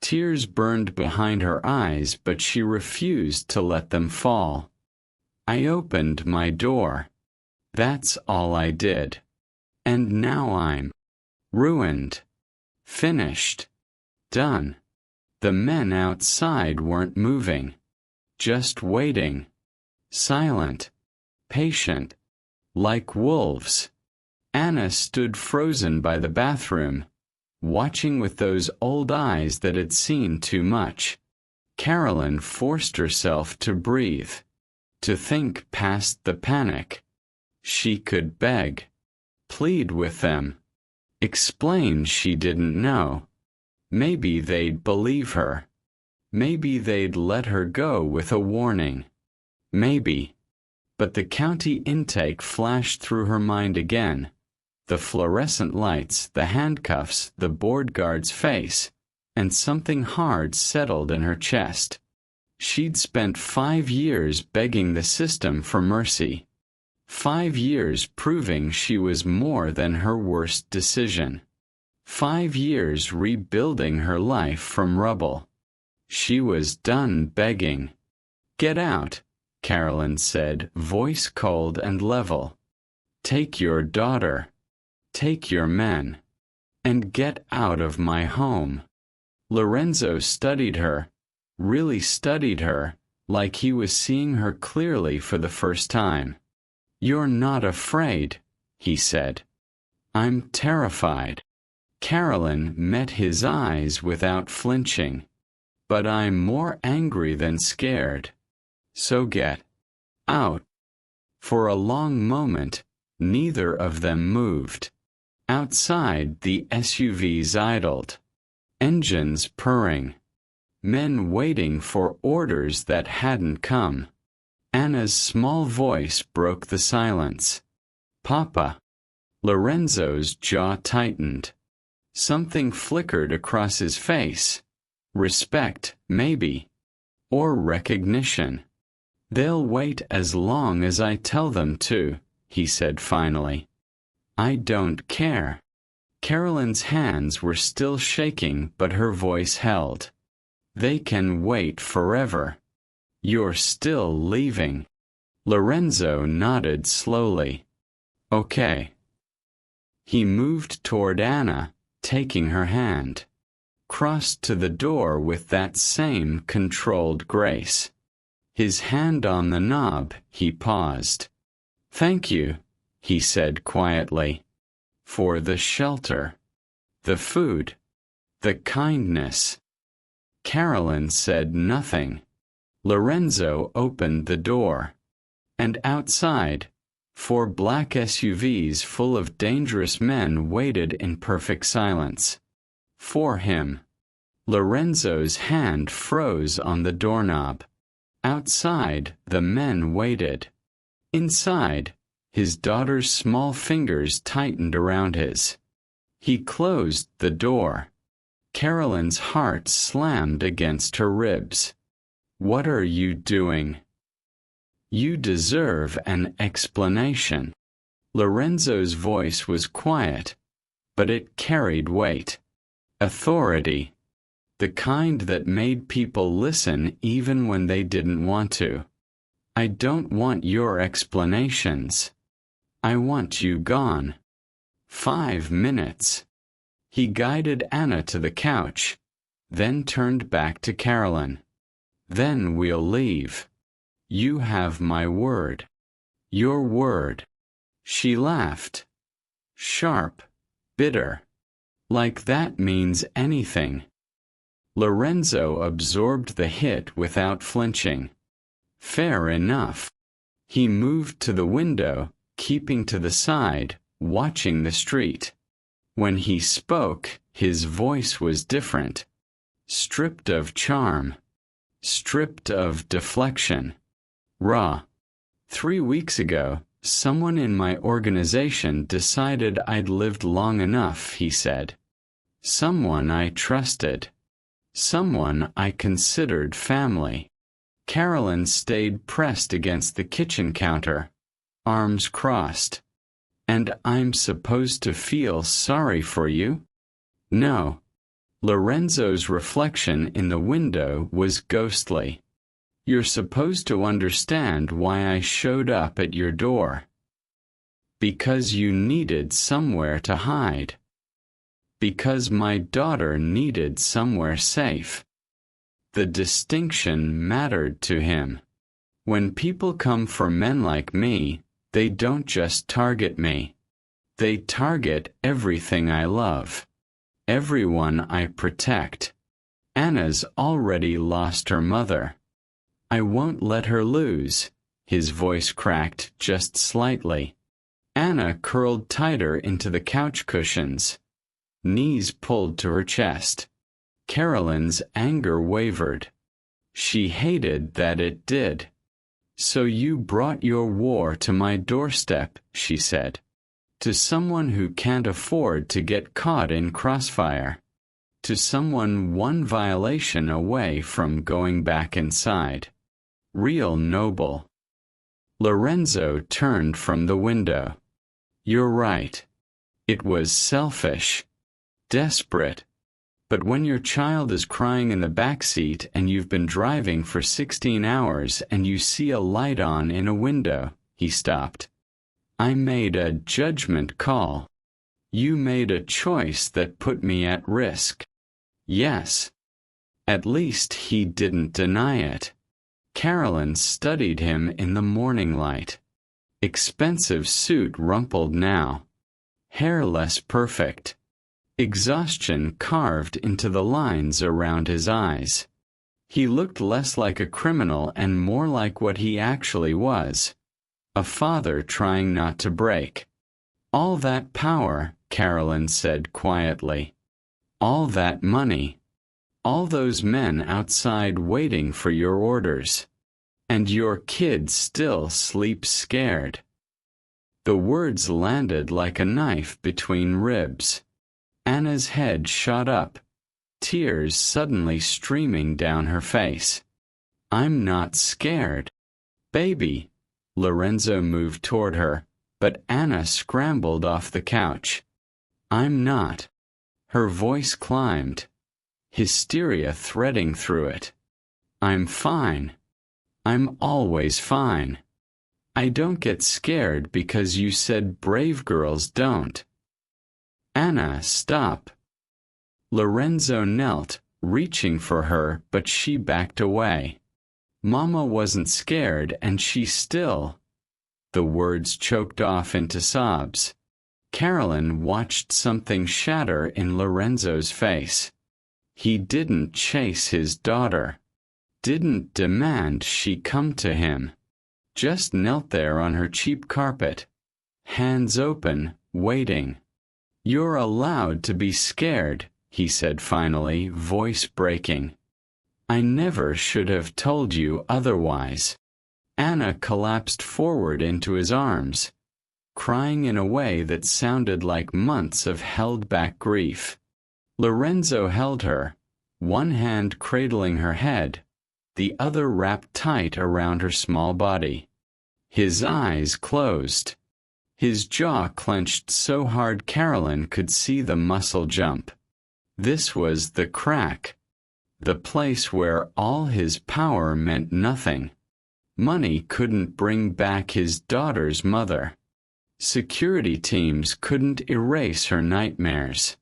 Tears burned behind her eyes, but she refused to let them fall. I opened my door. That's all I did. And now I'm ruined. Finished. Done. The men outside weren't moving. Just waiting. Silent. Patient. Like wolves. Anna stood frozen by the bathroom, watching with those old eyes that had seen too much. Carolyn forced herself to breathe, to think past the panic. She could beg, plead with them, explain she didn't know. Maybe they'd believe her. Maybe they'd let her go with a warning. Maybe. But the county intake flashed through her mind again. The fluorescent lights, the handcuffs, the board guard's face, and something hard settled in her chest. She'd spent 5 years begging the system for mercy. 5 years proving she was more than her worst decision. 5 years rebuilding her life from rubble. She was done begging. Get out, Carolyn said, voice cold and level. Take your daughter. Take your men. And get out of my home. Lorenzo studied her, really studied her, like he was seeing her clearly for the first time. You're not afraid, he said. I'm terrified. Carolyn met his eyes without flinching. But I'm more angry than scared. So get out. For a long moment, neither of them moved. Outside, the SUVs idled. Engines purring. Men waiting for orders that hadn't come. Anna's small voice broke the silence. Papa. Lorenzo's jaw tightened. Something flickered across his face. Respect, maybe. Or recognition. They'll wait as long as I tell them to, he said finally. I don't care. Carolyn's hands were still shaking, but her voice held. They can wait forever. You're still leaving. Lorenzo nodded slowly. Okay. He moved toward Anna, taking her hand. Crossed to the door with that same controlled grace. His hand on the knob, he paused. "Thank you," he said quietly. "For the shelter, the food, the kindness." Carolyn said nothing. Lorenzo opened the door. And outside, 4 black SUVs full of dangerous men waited in perfect silence. For him. Lorenzo's hand froze on the doorknob. Outside, the men waited. Inside, his daughter's small fingers tightened around his. He closed the door. Carolyn's heart slammed against her ribs. "What are you doing?" "You deserve an explanation." Lorenzo's voice was quiet, but it carried weight. Authority. The kind that made people listen even when they didn't want to. "I don't want your explanations. I want you gone." 5 minutes. He guided Anna to the couch, then turned back to Carolyn. "Then we'll leave. You have my word." "Your word." She laughed. Sharp, bitter. Like that means anything. Lorenzo absorbed the hit without flinching. Fair enough. He moved to the window, keeping to the side, watching the street. When he spoke, his voice was different. Stripped of charm. Stripped of deflection. Raw. 3 weeks ago, someone in my organization decided I'd lived long enough, he said. Someone I trusted. Someone I considered family. Carolyn stayed pressed against the kitchen counter, arms crossed. "And I'm supposed to feel sorry for you?" "No." Lorenzo's reflection in the window was ghostly. "You're supposed to understand why I showed up at your door. Because you needed somewhere to hide. Because my daughter needed somewhere safe." The distinction mattered to him. When people come for men like me, they don't just target me. They target everything I love. Everyone I protect. Anna's already lost her mother. I won't let her lose. His voice cracked just slightly. Anna curled tighter into the couch cushions. Knees pulled to her chest. Carolyn's anger wavered. She hated that it did. "So you brought your war to my doorstep," she said. "To someone who can't afford to get caught in crossfire. To someone one violation away from going back inside. Real noble." Lorenzo turned from the window. "You're right. It was selfish. Desperate. But when your child is crying in the back seat and you've been driving for 16 hours and you see a light on in a window," he stopped. "I made a judgment call. You made a choice that put me at risk." Yes. At least he didn't deny it. Carolyn studied him in the morning light. Expensive suit rumpled now. Hair less perfect. Exhaustion carved into the lines around his eyes. He looked less like a criminal and more like what he actually was. A father trying not to break. "All that power," Carolyn said quietly. "All that money. All those men outside waiting for your orders. And your kid still sleeps scared." The words landed like a knife between ribs. Anna's head shot up, tears suddenly streaming down her face. "I'm not scared." "Baby." Lorenzo moved toward her, but Anna scrambled off the couch. "I'm not." Her voice climbed, hysteria threading through it. "I'm fine. I'm always fine. I don't get scared because you said brave girls don't." "Anna, stop." Lorenzo knelt, reaching for her, but she backed away. Mama wasn't scared and she still. The words choked off into sobs. Carolyn watched something shatter in Lorenzo's face. He didn't chase his daughter. Didn't demand she come to him. Just knelt there on her cheap carpet, hands open, waiting. "You're allowed to be scared," he said finally, voice breaking. "I never should have told you otherwise." Anna collapsed forward into his arms, crying in a way that sounded like months of held-back grief. Lorenzo held her, one hand cradling her head, the other wrapped tight around her small body. His eyes closed. His jaw clenched so hard Carolyn could see the muscle jump. This was the crack. The place where all his power meant nothing. Money couldn't bring back his daughter's mother. Security teams couldn't erase her nightmares.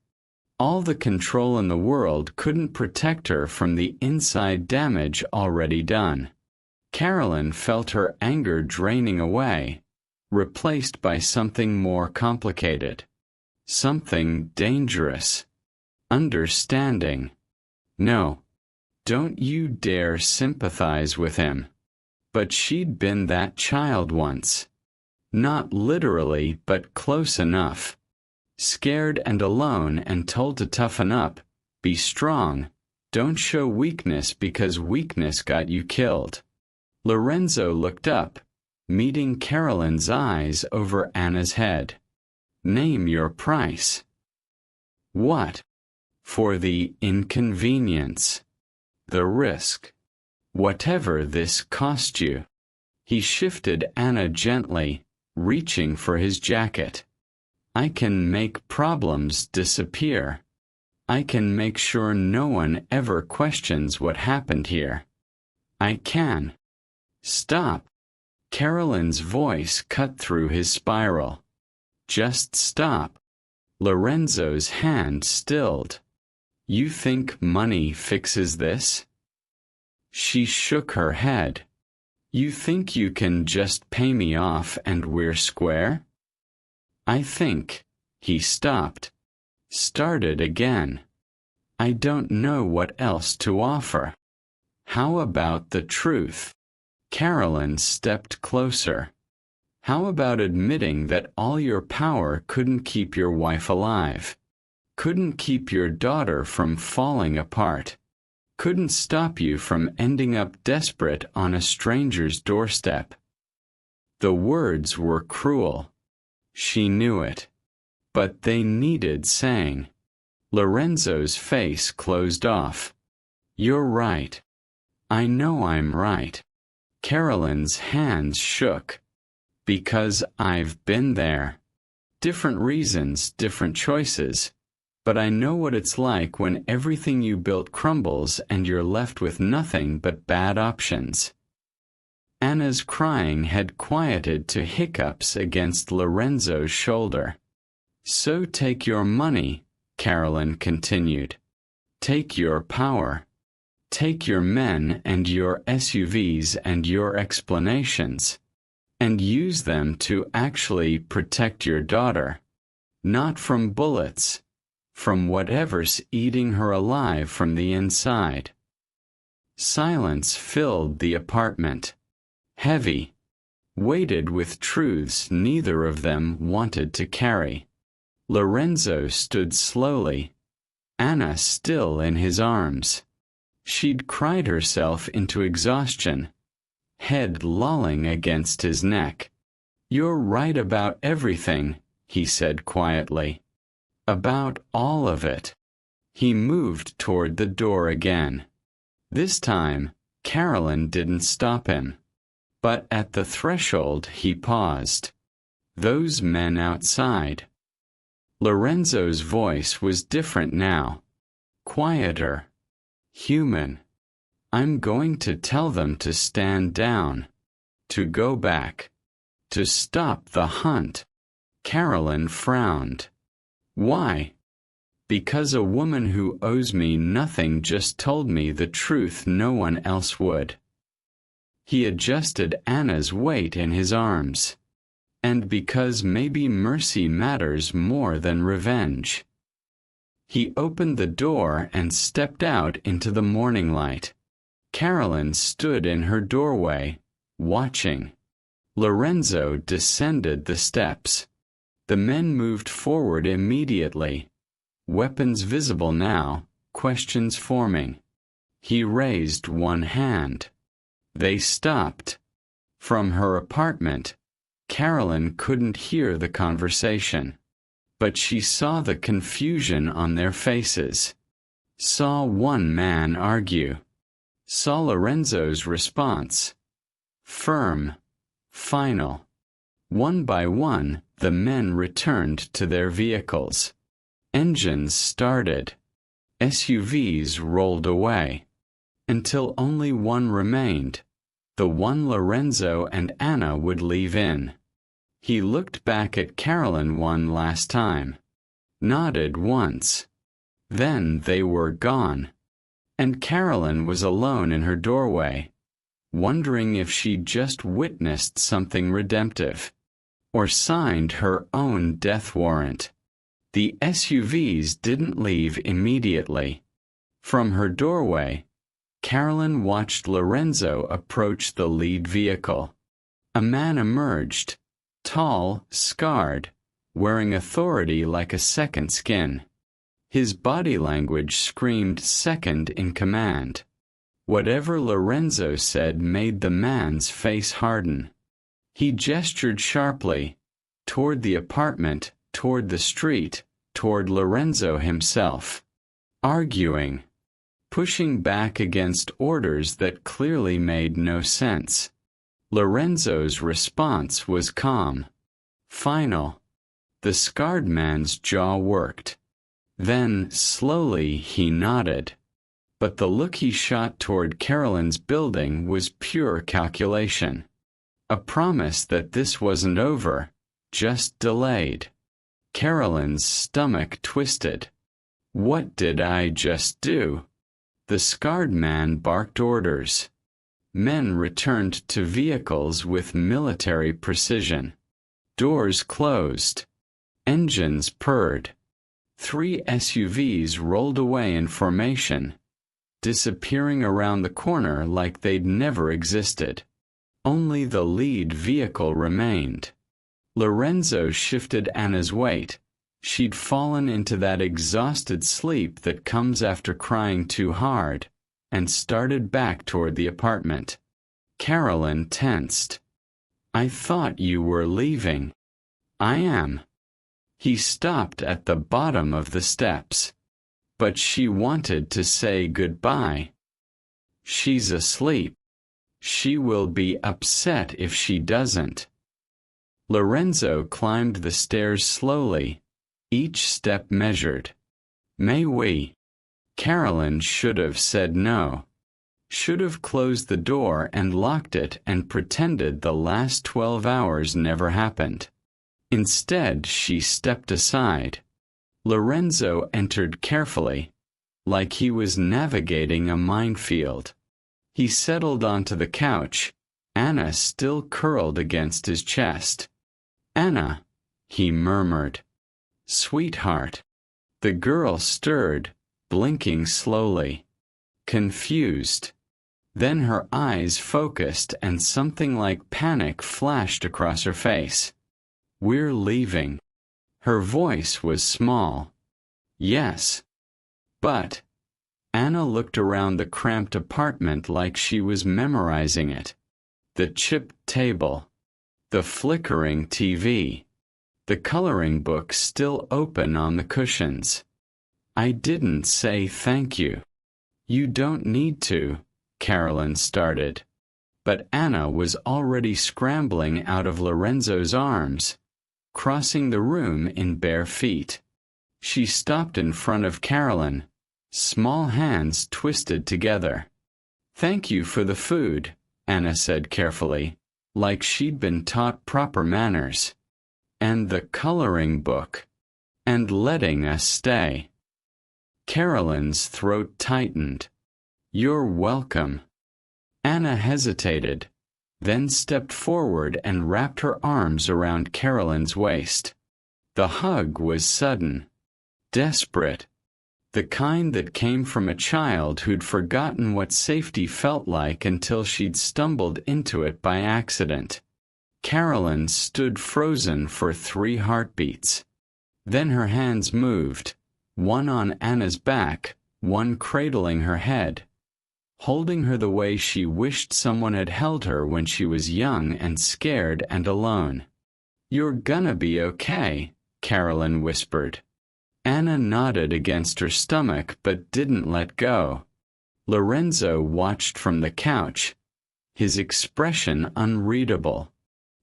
All the control in the world couldn't protect her from the inside damage already done. Carolyn felt her anger draining away, replaced by something more complicated. Something dangerous. Understanding. No, don't you dare sympathize with him. But she'd been that child once. Not literally, but close enough. Scared and alone and told to toughen up, be strong, don't show weakness because weakness got you killed. Lorenzo looked up, meeting Carolyn's eyes over Anna's head. "Name your price." "What?" "For the inconvenience. The risk. Whatever this cost you." He shifted Anna gently, reaching for his jacket. "I can make problems disappear. I can make sure no one ever questions what happened here. I can." "Stop." Carolyn's voice cut through his spiral. "Just stop." Lorenzo's hand stilled. "You think money fixes this?" She shook her head. "You think you can just pay me off and we're square?" "I think." He stopped. Started again. "I don't know what else to offer." "How about the truth?" Carolyn stepped closer. "How about admitting that all your power couldn't keep your wife alive? Couldn't keep your daughter from falling apart? Couldn't stop you from ending up desperate on a stranger's doorstep?" The words were cruel. She knew it. But they needed saying. Lorenzo's face closed off. "You're right. I know I'm right." Carolyn's hands shook. "Because I've been there. Different reasons, different choices. But I know what it's like when everything you built crumbles and you're left with nothing but bad options." Anna's crying had quieted to hiccups against Lorenzo's shoulder. "So take your money," Carolyn continued. "Take your power. Take your men and your SUVs and your explanations. And use them to actually protect your daughter. Not from bullets. From whatever's eating her alive from the inside." Silence filled the apartment. Heavy. Weighted with truths neither of them wanted to carry. Lorenzo stood slowly, Anna still in his arms. She'd cried herself into exhaustion, head lolling against his neck. "You're right about everything," he said quietly. "About all of it." He moved toward the door again. This time, Carolyn didn't stop him. But at the threshold he paused. Those men outside. Lorenzo's voice was different now. Quieter. Human. "I'm going to tell them to stand down. To go back. To stop the hunt." Carolyn frowned. "Why?" "Because a woman who owes me nothing just told me the truth no one else would." He adjusted Anna's weight in his arms. And because maybe mercy matters more than revenge. He opened the door and stepped out into the morning light. Carolyn stood in her doorway, watching. Lorenzo descended the steps. The men moved forward immediately. Weapons visible now, questions forming. He raised one hand. They stopped. From her apartment, Carolyn couldn't hear the conversation, but she saw the confusion on their faces. Saw one man argue. Saw Lorenzo's response. Firm. Final. One by one, the men returned to their vehicles. Engines started. SUVs rolled away. Until only one remained. The one Lorenzo and Anna would leave in. He looked back at Carolyn one last time. Nodded once. Then they were gone. And Carolyn was alone in her doorway, wondering if she'd just witnessed something redemptive, or signed her own death warrant. The SUVs didn't leave immediately. From her doorway, Carolyn watched Lorenzo approach the lead vehicle. A man emerged, tall, scarred, wearing authority like a second skin. His body language screamed second in command. Whatever Lorenzo said made the man's face harden. He gestured sharply, toward the apartment, toward the street, toward Lorenzo himself. Arguing. Pushing back against orders that clearly made no sense. Lorenzo's response was calm. Final. The scarred man's jaw worked. Then, slowly, he nodded. But the look he shot toward Carolyn's building was pure calculation. A promise that this wasn't over, just delayed. Carolyn's stomach twisted. What did I just do? The scarred man barked orders. Men returned to vehicles with military precision. Doors closed. Engines purred. 3 SUVs rolled away in formation, disappearing around the corner like they'd never existed. Only the lead vehicle remained. Lorenzo shifted Anna's weight. She'd fallen into that exhausted sleep that comes after crying too hard, and started back toward the apartment. Carolyn tensed. I thought you were leaving. I am. He stopped at the bottom of the steps. But she wanted to say goodbye. She's asleep. She will be upset if she doesn't. Lorenzo climbed the stairs slowly, each step measured. May we? Carolyn should have said no. Should have closed the door and locked it and pretended the last 12 hours never happened. Instead, she stepped aside. Lorenzo entered carefully, like he was navigating a minefield. He settled onto the couch, Anna still curled against his chest. Anna, he murmured. Sweetheart. The girl stirred, blinking slowly. Confused. Then her eyes focused and something like panic flashed across her face. We're leaving. Her voice was small. Yes. But. Anna looked around the cramped apartment like she was memorizing it. The chipped table. The flickering TV. The coloring book still open on the cushions. I didn't say thank you. You don't need to, Carolyn started. But Anna was already scrambling out of Lorenzo's arms, crossing the room in bare feet. She stopped in front of Carolyn, small hands twisted together. Thank you for the food, Anna said carefully, like she'd been taught proper manners. And the coloring book. And letting us stay. Carolyn's throat tightened. You're welcome. Anna hesitated, then stepped forward and wrapped her arms around Carolyn's waist. The hug was sudden, desperate, the kind that came from a child who'd forgotten what safety felt like until she'd stumbled into it by accident. Carolyn stood frozen for 3 heartbeats. Then her hands moved, one on Anna's back, one cradling her head, holding her the way she wished someone had held her when she was young and scared and alone. "You're gonna be okay," Carolyn whispered. Anna nodded against her stomach but didn't let go. Lorenzo watched from the couch, his expression unreadable.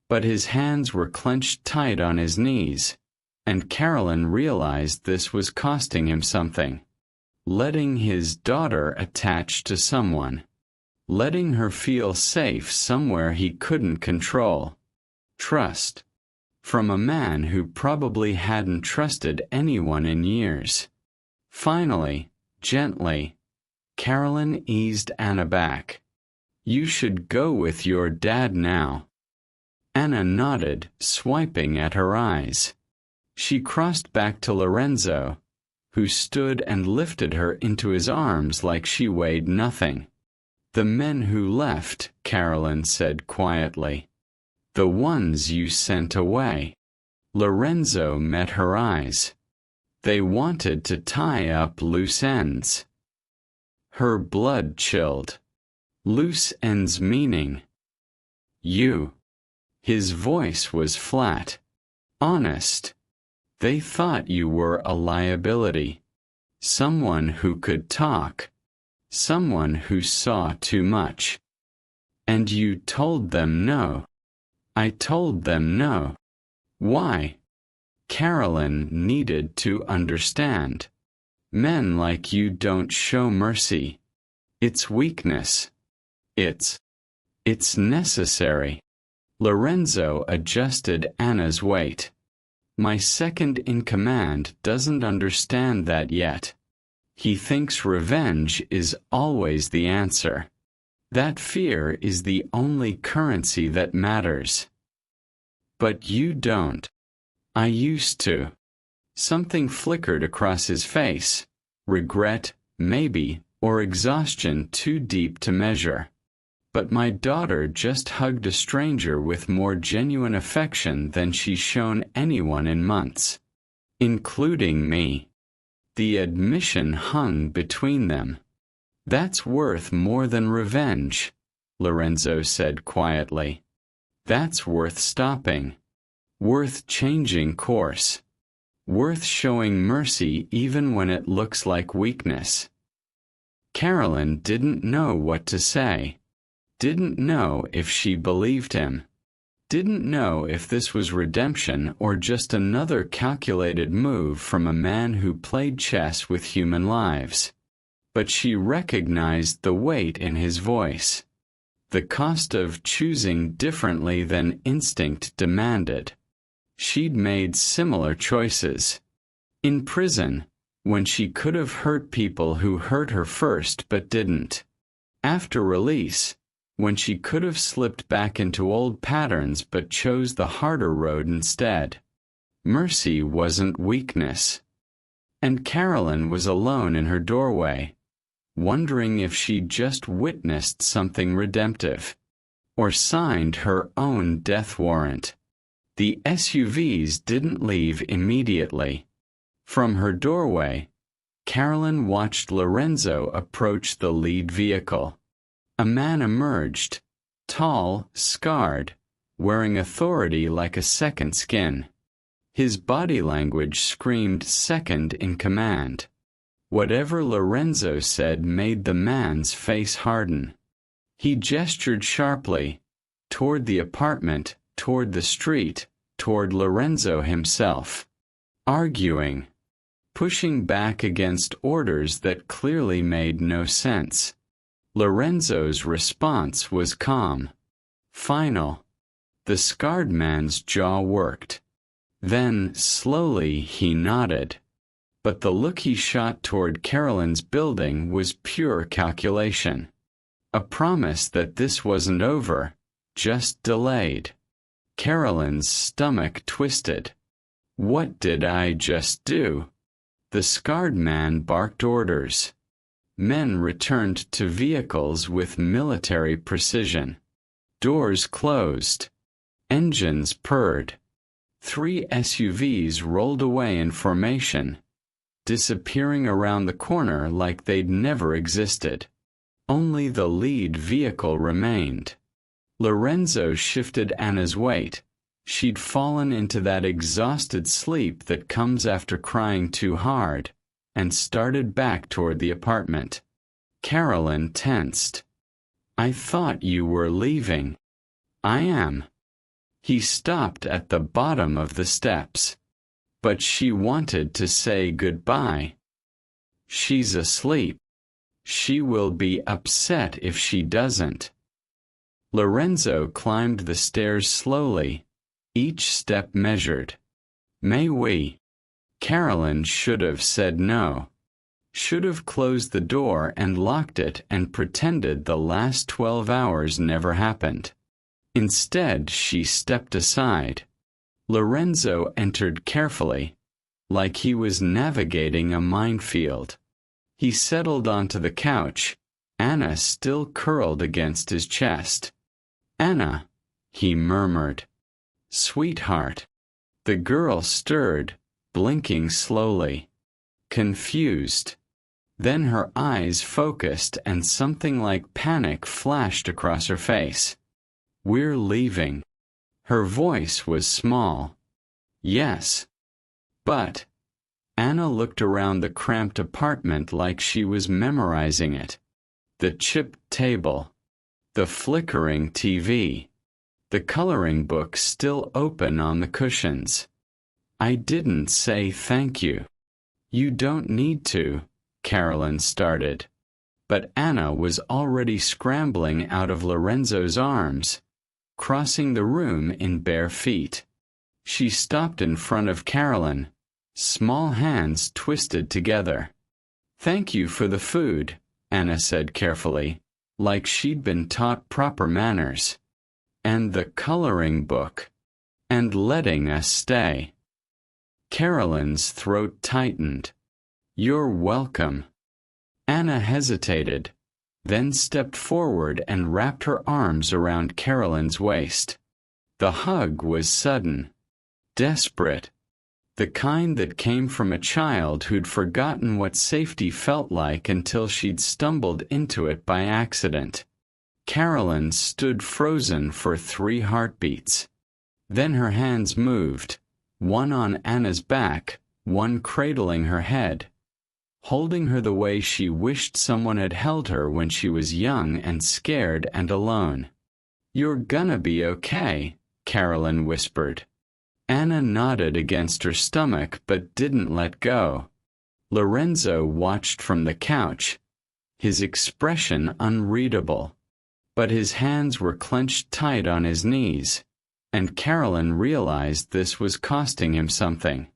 But his hands were clenched tight on his knees, and Carolyn realized this was costing him something. Letting his daughter attach to someone. Letting her feel safe somewhere he couldn't control. Trust. From a man who probably hadn't trusted anyone in years. Finally, gently, Carolyn eased Anna back. "You should go with your dad now." Anna nodded, swiping at her eyes. She crossed back to Lorenzo, who stood and lifted her into his arms like she weighed nothing. "The men who left," Carolyn said quietly. "The ones you sent away." Lorenzo met her eyes. They wanted to tie up loose ends. Her blood chilled. Loose ends meaning you. His voice was flat, honest. "They thought you were a liability. Someone who could talk. Someone who saw too much. And you told them no." "I told them no." "Why?" Carolyn needed to understand. "Men like you don't show mercy. It's weakness. It's necessary." Lorenzo adjusted Anna's weight. "My second-in-command doesn't understand that yet. He thinks revenge is always the answer. That fear is the only currency that matters. But you don't." "I used to." Something flickered across his face. Regret, maybe, or exhaustion too deep to measure. "But my daughter just hugged a stranger with more genuine affection than she's shown anyone in months. Including me." The admission hung between them. "That's worth more than revenge," Lorenzo said quietly. "That's worth stopping. Worth changing course. Worth showing mercy even when it looks like weakness." Carolyn didn't know what to say. Didn't know if she believed him. Didn't know if this was redemption or just another calculated move from a man who played chess with human lives. But she recognized the weight in his voice. The cost of choosing differently than instinct demanded. She'd made similar choices. In prison, when she could have hurt people who hurt her first but didn't. After release, when she could have slipped back into old patterns but chose the harder road instead. Mercy wasn't weakness. And Carolyn was alone in her doorway, wondering if she'd just witnessed something redemptive, or signed her own death warrant. The SUVs didn't leave immediately. From her doorway, Carolyn watched Lorenzo approach the lead vehicle. A man emerged, tall, scarred, wearing authority like a second skin. His body language screamed second in command. Whatever Lorenzo said made the man's face harden. He gestured sharply, toward the apartment, toward the street, toward Lorenzo himself. Arguing. Pushing back against orders that clearly made no sense. Lorenzo's response was calm. Final. The scarred man's jaw worked. Then, slowly, he nodded. But the look he shot toward Carolyn's building was pure calculation. A promise that this wasn't over, just delayed. Carolyn's stomach twisted. What did I just do? The scarred man barked orders. Men returned to vehicles with military precision. Doors closed. Engines purred. 3 SUVs rolled away in formation, disappearing around the corner like they'd never existed. Only the lead vehicle remained. Lorenzo shifted Anna's weight. She'd fallen into that exhausted sleep that comes after crying too hard, and started back toward the apartment. Carolyn tensed. I thought you were leaving. I am. He stopped at the bottom of the steps. But she wanted to say goodbye. She's asleep. She will be upset if she doesn't. Lorenzo climbed the stairs slowly, each step measured. May we? Carolyn should have said no. Should have closed the door and locked it and pretended the last 12 hours never happened. Instead, she stepped aside. Lorenzo entered carefully, like he was navigating a minefield. He settled onto the couch, Anna still curled against his chest. Anna, he murmured. Sweetheart. The girl stirred, blinking slowly. Confused. Then her eyes focused and something like panic flashed across her face. We're leaving. Her voice was small. Yes. But. Anna looked around the cramped apartment like she was memorizing it. The chipped table. The flickering TV. The coloring book still open on the cushions. I didn't say thank you. You don't need to, Carolyn started. But Anna was already scrambling out of Lorenzo's arms, crossing the room in bare feet. She stopped in front of Carolyn, small hands twisted together. Thank you for the food, Anna said carefully, like she'd been taught proper manners. And the coloring book. And letting us stay. Carolyn's throat tightened. You're welcome. Anna hesitated, then stepped forward and wrapped her arms around Carolyn's waist. The hug was sudden, desperate, the kind that came from a child who'd forgotten what safety felt like until she'd stumbled into it by accident. Carolyn stood frozen for 3 heartbeats. Then her hands moved, one on Anna's back, one cradling her head, holding her the way she wished someone had held her when she was young and scared and alone. You're gonna be okay, Carolyn whispered. Anna nodded against her stomach but didn't let go. Lorenzo watched from the couch, his expression unreadable. But his hands were clenched tight on his knees, and Carolyn realized this was costing him something.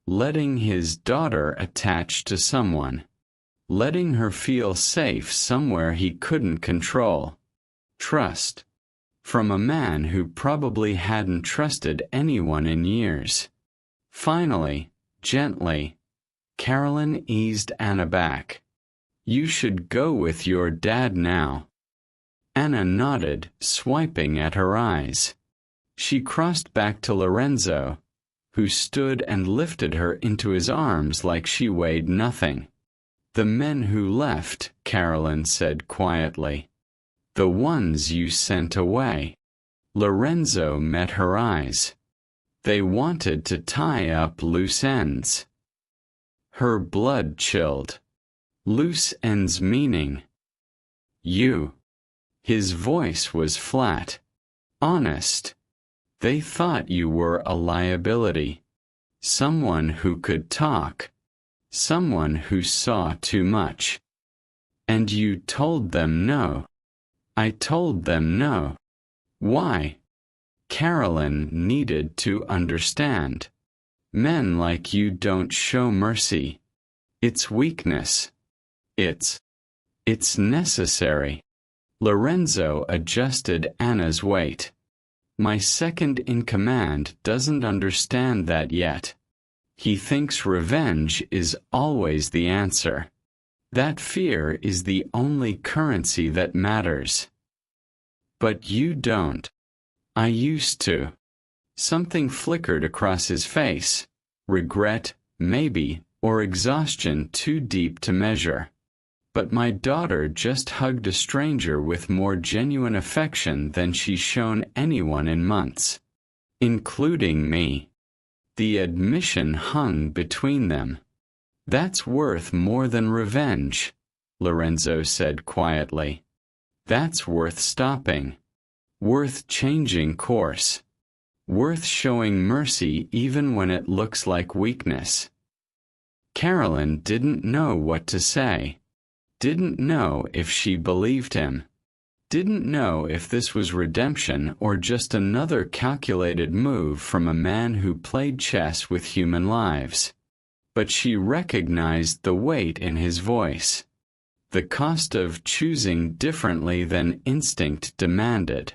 Letting his daughter attach to someone. Letting her feel safe somewhere he couldn't control. Trust. From a man who probably hadn't trusted anyone in years. Finally, gently, Carolyn eased Anna back. You should go with your dad now. Anna nodded, swiping at her eyes. She crossed back to Lorenzo, who stood and lifted her into his arms like she weighed nothing. The men who left, Carolyn said quietly. The ones you sent away. Lorenzo met her eyes. They wanted to tie up loose ends. Her blood chilled. Loose ends meaning. You. His voice was flat. Honest. They thought you were a liability. Someone who could talk. Someone who saw too much. And you told them no. I told them no. Why? Carolyn needed to understand. Men like you don't show mercy. It's weakness. It's necessary. Lorenzo adjusted Anna's weight. My second-in-command doesn't understand that yet. He thinks revenge is always the answer. That fear is the only currency that matters. But you don't. I used to. Something flickered across his face. Regret, maybe, or exhaustion too deep to measure. But my daughter just hugged a stranger with more genuine affection than she's shown anyone in months. Including me. The admission hung between them. That's worth more than revenge, Lorenzo said quietly. That's worth stopping. Worth changing course. Worth showing mercy even when it looks like weakness. Carolyn didn't know what to say. Didn't know if she believed him. Didn't know if this was redemption or just another calculated move from a man who played chess with human lives. But she recognized the weight in his voice. The cost of choosing differently than instinct demanded.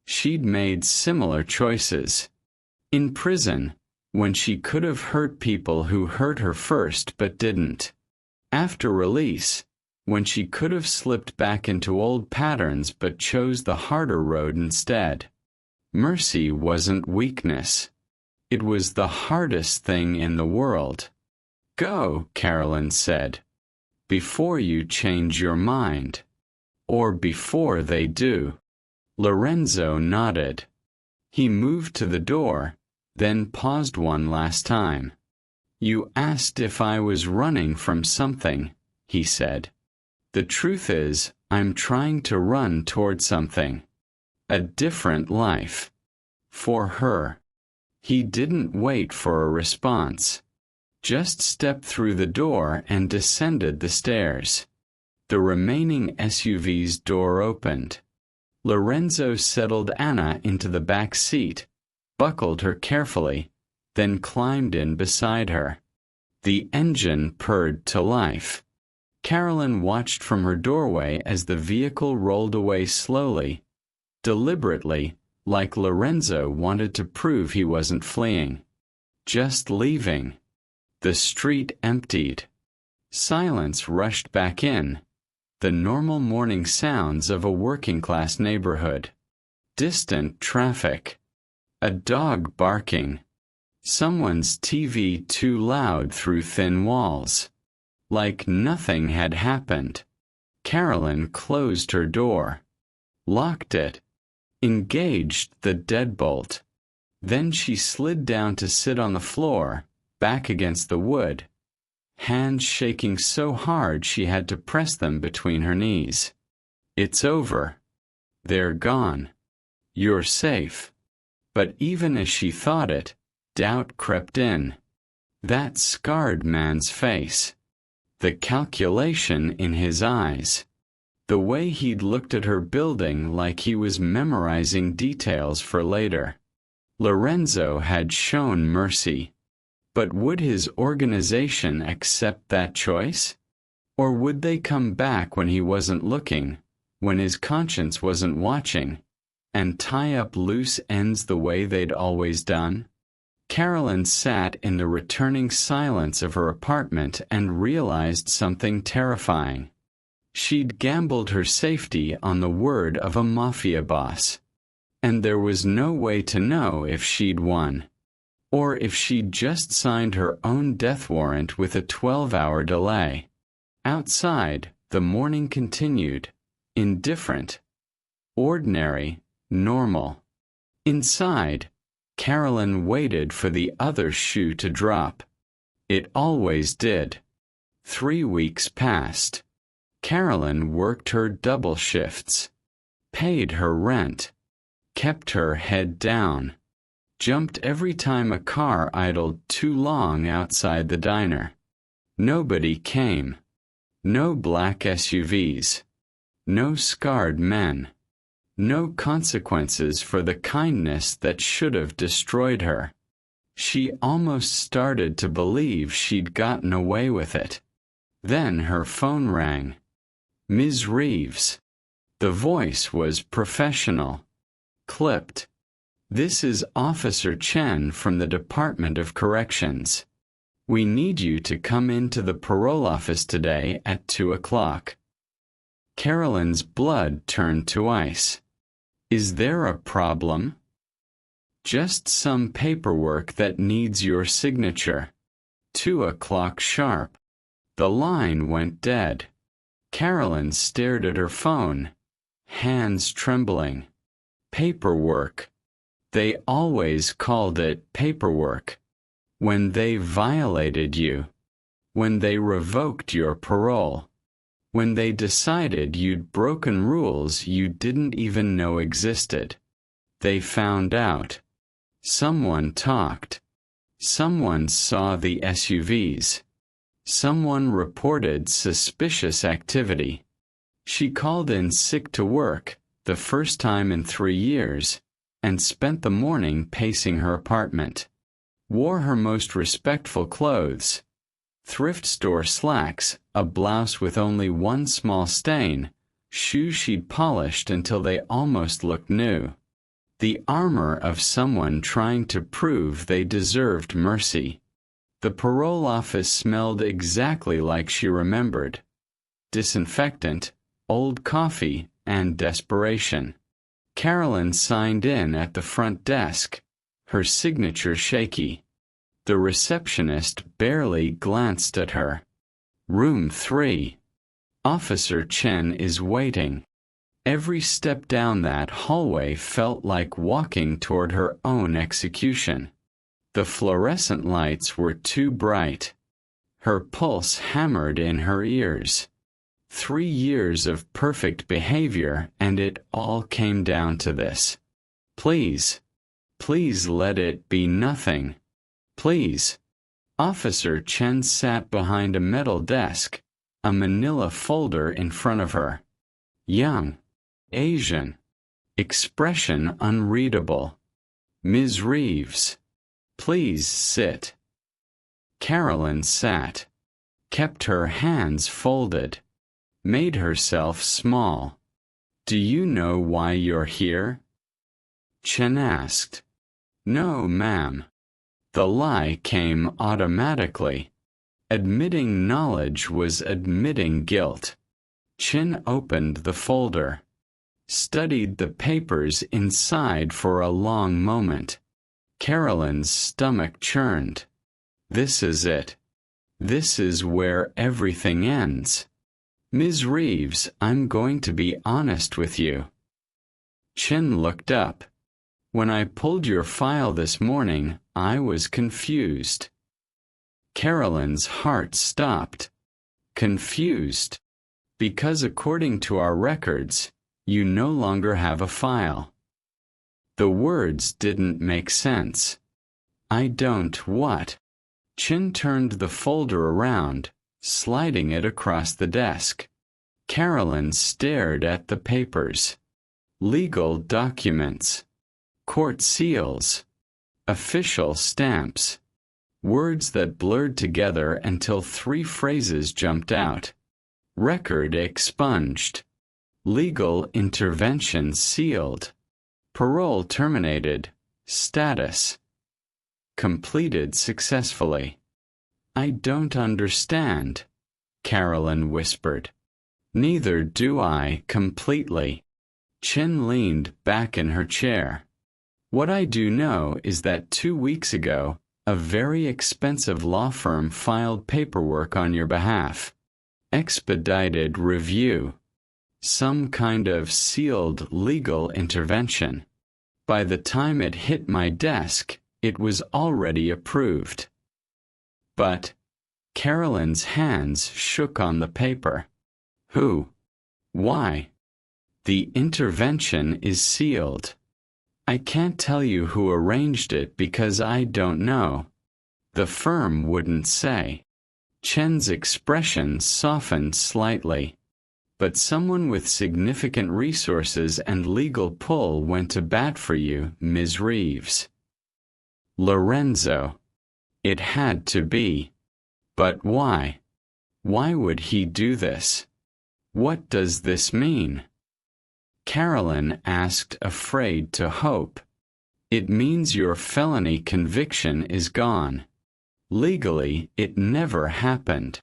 She'd made similar choices. In prison, when she could have hurt people who hurt her first but didn't. After release, when she could have slipped back into old patterns but chose the harder road instead. Mercy wasn't weakness. It was the hardest thing in the world. Go, Carolyn said. Before you change your mind. Or before they do. Lorenzo nodded. He moved to the door, then paused one last time. You asked if I was running from something, he said. The truth is, I'm trying to run toward something. A different life. For her. He didn't wait for a response. Just stepped through the door and descended the stairs. The remaining SUV's door opened. Lorenzo settled Anna into the back seat, buckled her carefully, then climbed in beside her. The engine purred to life. Carolyn watched from her doorway as the vehicle rolled away slowly, deliberately, like Lorenzo wanted to prove he wasn't fleeing. Just leaving. The street emptied. Silence rushed back in. The normal morning sounds of a working-class neighborhood. Distant traffic. A dog barking. Someone's TV too loud through thin walls. Like nothing had happened. Carolyn closed her door. Locked it. Engaged the deadbolt. Then she slid down to sit on the floor, back against the wood. Hands shaking so hard she had to press them between her knees. It's over. They're gone. You're safe. But even as she thought it, doubt crept in. That scarred man's face. The calculation in his eyes. The way he'd looked at her building like he was memorizing details for later. Lorenzo had shown mercy. But would his organization accept that choice? Or would they come back when he wasn't looking, when his conscience wasn't watching, and tie up loose ends the way they'd always done? Carolyn sat in the returning silence of her apartment and realized something terrifying. She'd gambled her safety on the word of a Mafia boss. And there was no way to know if she'd won. Or if she'd just signed her own death warrant with a 12-hour delay. Outside, the morning continued, indifferent, ordinary, normal. Inside, Carolyn waited for the other shoe to drop. It always did. 3 weeks passed. Carolyn worked her double shifts, paid her rent, kept her head down. Jumped every time a car idled too long outside the diner. Nobody came. No black SUVs. No scarred men. No consequences for the kindness that should have destroyed her. She almost started to believe she'd gotten away with it. Then her phone rang. Ms. Reeves. The voice was professional. Clipped. "This is Officer Chen from the Department of Corrections. We need you to come into the parole office today at 2 o'clock. Carolyn's blood turned to ice. "Is there a problem?" "Just some paperwork that needs your signature. 2 o'clock sharp." The line went dead. Carolyn stared at her phone, hands trembling. Paperwork. They always called it paperwork. When they violated you. When they revoked your parole. When they decided you'd broken rules you didn't even know existed. They found out. Someone talked. Someone saw the SUVs. Someone reported suspicious activity. She called in sick to work, the first time in 3 years, and spent the morning pacing her apartment. Wore her most respectful clothes. Thrift store slacks, a blouse with only one small stain, shoes she'd polished until they almost looked new. The armor of someone trying to prove they deserved mercy. The parole office smelled exactly like she remembered. Disinfectant, old coffee, and desperation. Carolyn signed in at the front desk, her signature shaky. The receptionist barely glanced at her. "Room 3. Officer Chen is waiting." Every step down that hallway felt like walking toward her own execution. The fluorescent lights were too bright. Her pulse hammered in her ears. 3 years of perfect behavior, and it all came down to this. "Please. Please let it be nothing. Please." Officer Chen sat behind a metal desk, a manila folder in front of her. Young. Asian. Expression unreadable. "Ms. Reeves. Please sit." Carolyn sat. Kept her hands folded. Made herself small. "Do you know why you're here?" Chen asked. "No, ma'am." The lie came automatically. Admitting knowledge was admitting guilt. Chen opened the folder. Studied the papers inside for a long moment. Carolyn's stomach churned. This is it. This is where everything ends. "Ms. Reeves, I'm going to be honest with you." Chen looked up. "When I pulled your file this morning, I was confused." Carolyn's heart stopped. Confused. "Because according to our records, you no longer have a file." The words didn't make sense. "I don't what?" Chen turned the folder around, sliding it across the desk. Carolyn stared at the papers. Legal documents. Court seals. Official stamps. Words that blurred together until 3 phrases jumped out. Record expunged. Legal intervention sealed. Parole terminated. Status. Completed successfully. "I don't understand," Carolyn whispered. "Neither do I completely." Chen leaned back in her chair. "What I do know is that 2 weeks ago, a very expensive law firm filed paperwork on your behalf. Expedited review. Some kind of sealed legal intervention. By the time it hit my desk, it was already approved." But Carolyn's hands shook on the paper. "Who? Why? The intervention is sealed. I can't tell you who arranged it because I don't know. The firm wouldn't say." Chen's expression softened slightly. "But someone with significant resources and legal pull went to bat for you, Ms. Reeves." Lorenzo. It had to be. But why? Why would he do this? What does this mean? Carolyn asked, afraid to hope. It means your felony conviction is gone. Legally, it never happened.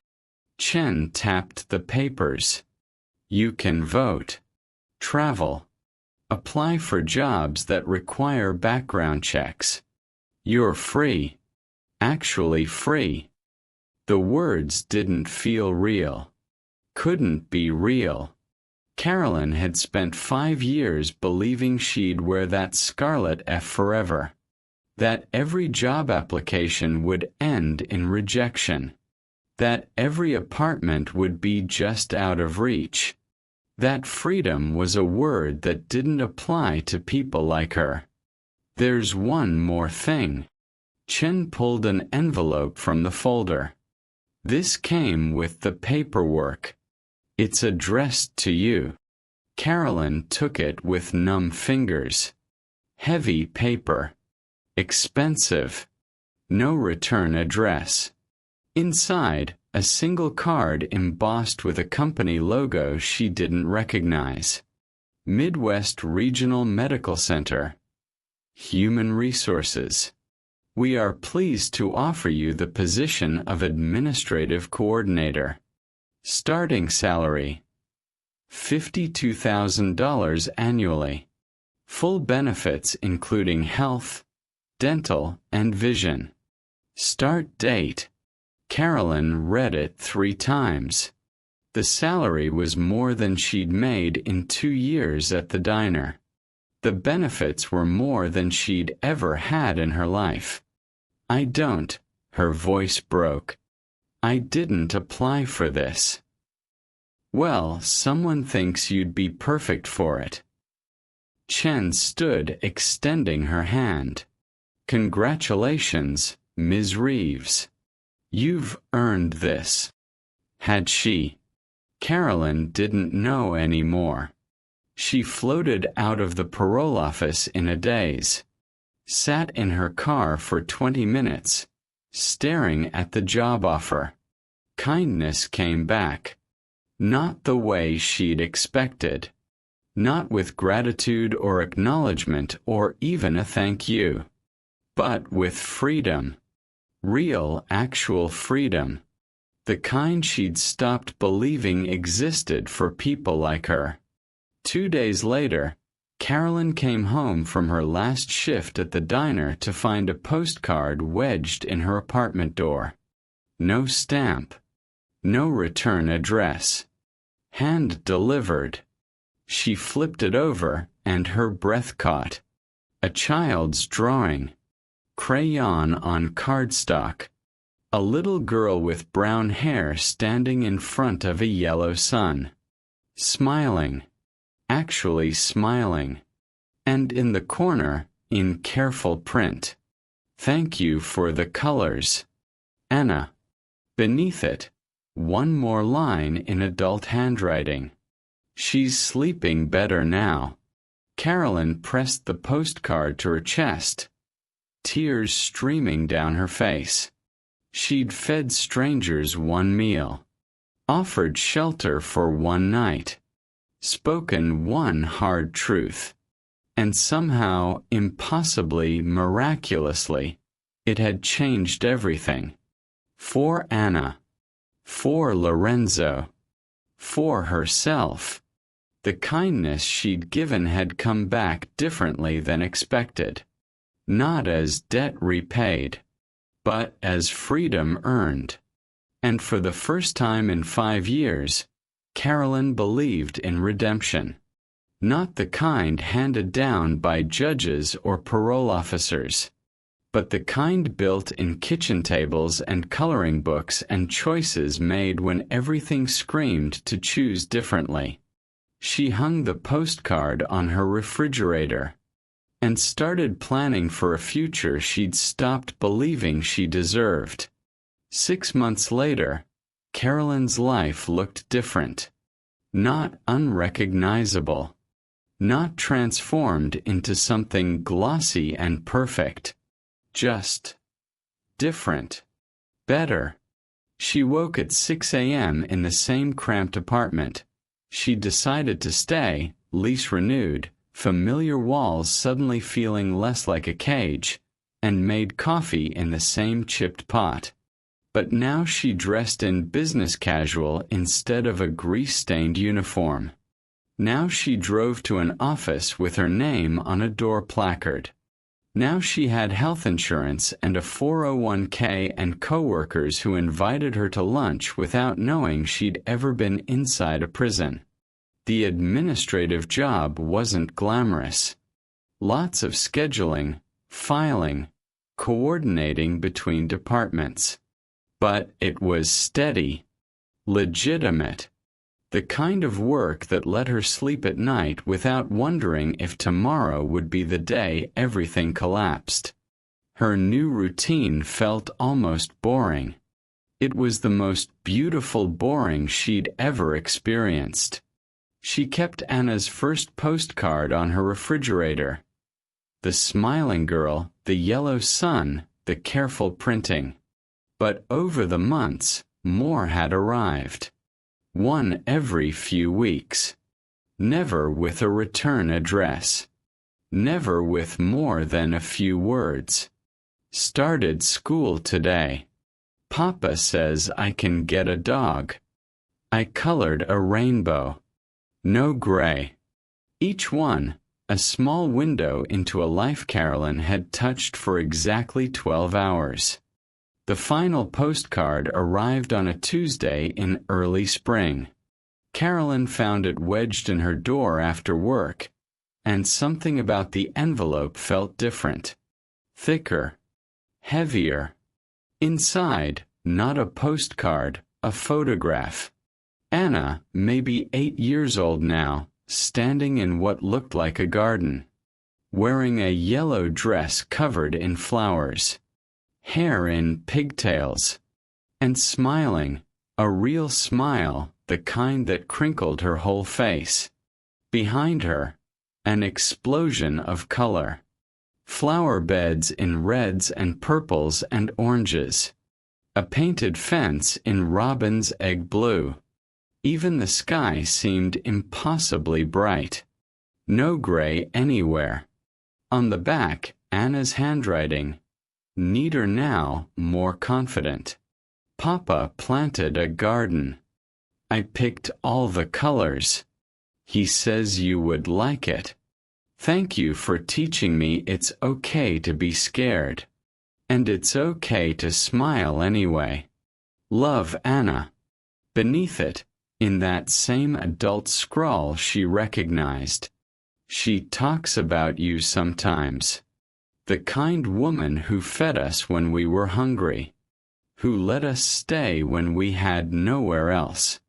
Chen tapped the papers. You can vote, travel, apply for jobs that require background checks. You're free. Actually free. The words didn't feel real. Couldn't be real. Carolyn had spent 5 years believing she'd wear that scarlet F forever. That every job application would end in rejection. That every apartment would be just out of reach. That freedom was a word that didn't apply to people like her. There's one more thing. Chen pulled an envelope from the folder. This came with the paperwork. It's addressed to you. Carolyn took it with numb fingers. Heavy paper. Expensive. No return address. Inside, a single card embossed with a company logo she didn't recognize. Midwest Regional Medical Center. Human Resources. We are pleased to offer you the position of Administrative Coordinator. Starting salary, $52,000 annually. Full benefits including health, dental, and vision. Start date. Carolyn read it 3 times. The salary was more than she'd made in 2 years at the diner. The benefits were more than she'd ever had in her life. I don't, her voice broke. I didn't apply for this. Well, someone thinks you'd be perfect for it. Chen stood, extending her hand. Congratulations, Ms. Reeves. You've earned this. Had she? Carolyn didn't know anymore. She floated out of the parole office in a daze. Sat in her car for 20 minutes, staring at the job offer. Kindness came back. Not the way she'd expected. Not with gratitude or acknowledgement or even a thank you. But with freedom. Real, actual freedom. The kind she'd stopped believing existed for people like her. 2 days later, Carolyn came home from her last shift at the diner to find a postcard wedged in her apartment door. No stamp. No return address. Hand delivered. She flipped it over, and her breath caught. A child's drawing. Crayon on cardstock. A little girl with brown hair standing in front of a yellow sun. Smiling. Actually smiling. And in the corner, in careful print. Thank you for the colors. Anna. Beneath it, one more line in adult handwriting. She's sleeping better now. Carolyn pressed the postcard to her chest. Tears streaming down her face. She'd fed strangers 1 meal. Offered shelter for 1 night. Spoken 1 hard truth. And somehow, impossibly, miraculously, it had changed everything. For Anna. For Lorenzo. For herself. The kindness she'd given had come back differently than expected. Not as debt repaid, but as freedom earned. And for the first time in 5 years, Carolyn believed in redemption. Not the kind handed down by judges or parole officers, but the kind built in kitchen tables and coloring books and choices made when everything screamed to choose differently. She hung the postcard on her refrigerator and started planning for a future she'd stopped believing she deserved. 6 months later, Carolyn's life looked different. Not unrecognizable. Not transformed into something glossy and perfect. Just different. Better. She woke at 6 a.m. in the same cramped apartment. She decided to stay, lease renewed, familiar walls suddenly feeling less like a cage, and made coffee in the same chipped pot. But now she dressed in business casual instead of a grease-stained uniform. Now she drove to an office with her name on a door placard. Now she had health insurance and a 401k and coworkers who invited her to lunch without knowing she'd ever been inside a prison. The administrative job wasn't glamorous. Lots of scheduling, filing, coordinating between departments. But it was steady, legitimate, the kind of work that let her sleep at night without wondering if tomorrow would be the day everything collapsed. Her new routine felt almost boring. It was the most beautiful boring she'd ever experienced. She kept Anna's first postcard on her refrigerator. The smiling girl, the yellow sun, the careful printing. But over the months, more had arrived. One every few weeks. Never with a return address. Never with more than a few words. Started school today. Papa says I can get a dog. I colored a rainbow. No gray. Each one, a small window into a life Carolyn had touched for exactly 12 hours. The final postcard arrived on a Tuesday in early spring. Carolyn found it wedged in her door after work, and something about the envelope felt different. Thicker. Heavier. Inside, not a postcard, a photograph. Anna, maybe 8 years old now, standing in what looked like a garden. Wearing a yellow dress covered in flowers. Hair in pigtails, and smiling, a real smile, the kind that crinkled her whole face. Behind her, an explosion of color. Flower beds in reds and purples and oranges. A painted fence in robin's egg blue. Even the sky seemed impossibly bright. No gray anywhere. On the back, Anna's handwriting. Neater now, more confident. Papa planted a garden. I picked all the colors. He says you would like it. Thank you for teaching me it's okay to be scared. And it's okay to smile anyway. Love, Anna. Beneath it, in that same adult scrawl she recognized. She talks about you sometimes. The kind woman who fed us when we were hungry, who let us stay when we had nowhere else,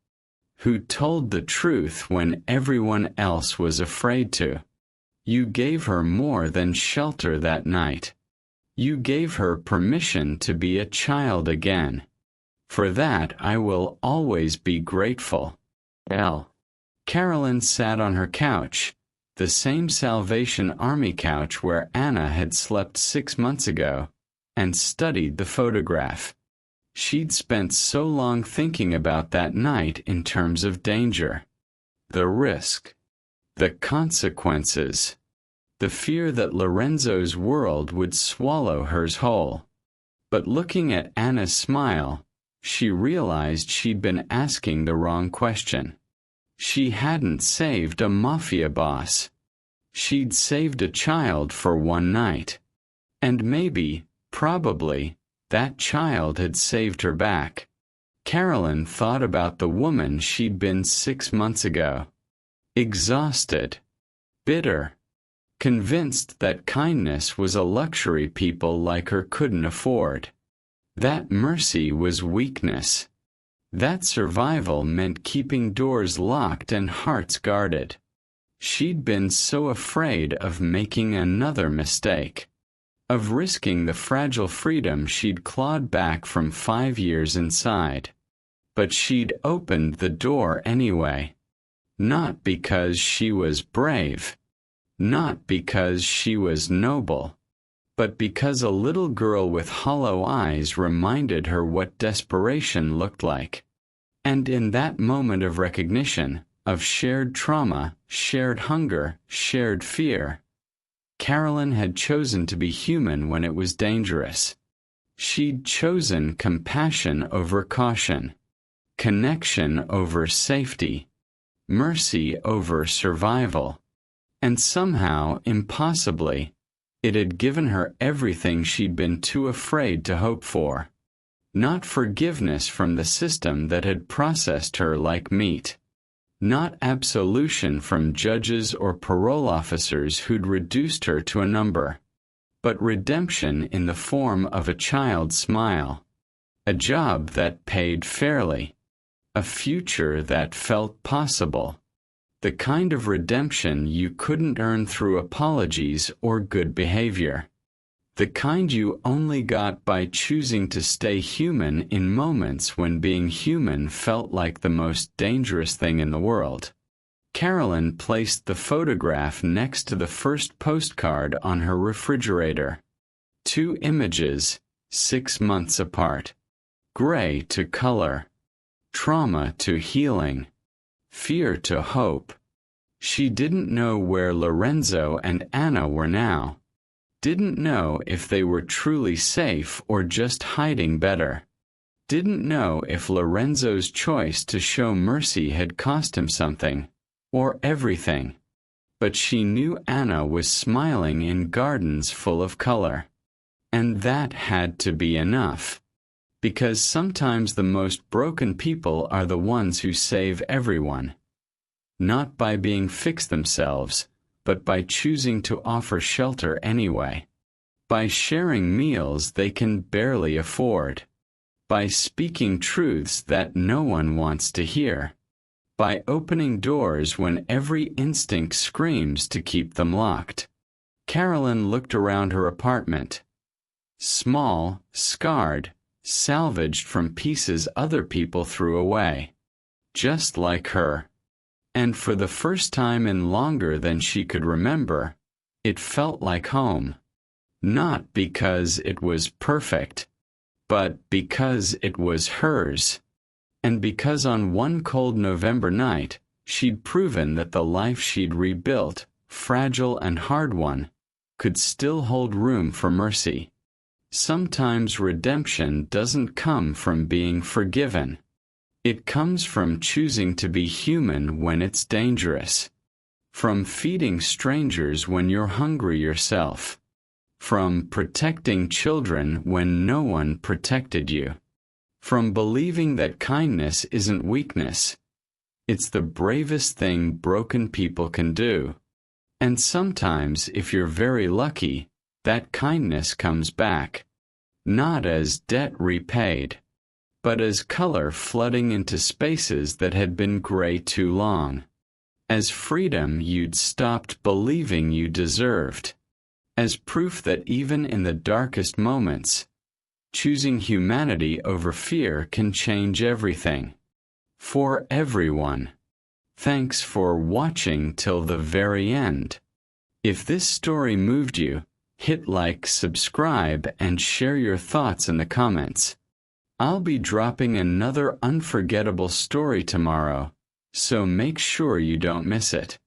who told the truth when everyone else was afraid to. You gave her more than shelter that night. You gave her permission to be a child again. For that I will always be grateful. L. Carolyn sat on her couch, the same Salvation Army couch where Anna had slept 6 months ago, and studied the photograph. She'd spent so long thinking about that night in terms of danger. The risk. The consequences. The fear that Lorenzo's world would swallow hers whole. But looking at Anna's smile, she realized she'd been asking the wrong question. She hadn't saved a mafia boss. She'd saved a child for one night. And maybe, probably, that child had saved her back. Carolyn thought about the woman she'd been 6 months ago. Exhausted. Bitter. Convinced that kindness was a luxury people like her couldn't afford. That mercy was weakness. That survival meant keeping doors locked and hearts guarded. She'd been so afraid of making another mistake, of risking the fragile freedom she'd clawed back from 5 years inside. But she'd opened the door anyway. Not because she was brave, not because she was noble, but because a little girl with hollow eyes reminded her what desperation looked like. And in that moment of recognition, of shared trauma, shared hunger, shared fear. Carolyn had chosen to be human when it was dangerous. She'd chosen compassion over caution, connection over safety, mercy over survival. And somehow, impossibly, it had given her everything she'd been too afraid to hope for. Not forgiveness from the system that had processed her like meat. Not absolution from judges or parole officers who'd reduced her to a number. But redemption in the form of a child's smile. A job that paid fairly. A future that felt possible. The kind of redemption you couldn't earn through apologies or good behavior. The kind you only got by choosing to stay human in moments when being human felt like the most dangerous thing in the world. Carolyn placed the photograph next to the first postcard on her refrigerator. 2 images, 6 months apart. Gray to color. Trauma to healing. Fear to hope. She didn't know where Lorenzo and Anna were now. Didn't know if they were truly safe or just hiding better. Didn't know if Lorenzo's choice to show mercy had cost him something, or everything. But she knew Anna was smiling in gardens full of color. And that had to be enough. Because sometimes the most broken people are the ones who save everyone. Not by being fixed themselves, but by choosing to offer shelter anyway. By sharing meals they can barely afford. By speaking truths that no one wants to hear. By opening doors when every instinct screams to keep them locked. Carolyn looked around her apartment. Small, scarred, salvaged from pieces other people threw away. Just like her. And for the first time in longer than she could remember, it felt like home. Not because it was perfect, but because it was hers. And because on one cold November night, she'd proven that the life she'd rebuilt, fragile and hard one, could still hold room for mercy. Sometimes redemption doesn't come from being forgiven. It comes from choosing to be human when it's dangerous. From feeding strangers when you're hungry yourself. From protecting children when no one protected you. From believing that kindness isn't weakness. It's the bravest thing broken people can do. And sometimes, if you're very lucky, that kindness comes back. Not as debt repaid, but as color flooding into spaces that had been gray too long. As freedom you'd stopped believing you deserved. As proof that even in the darkest moments, choosing humanity over fear can change everything. For everyone. Thanks for watching till the very end. If this story moved you, hit like, subscribe, and share your thoughts in the comments. I'll be dropping another unforgettable story tomorrow, so make sure you don't miss it.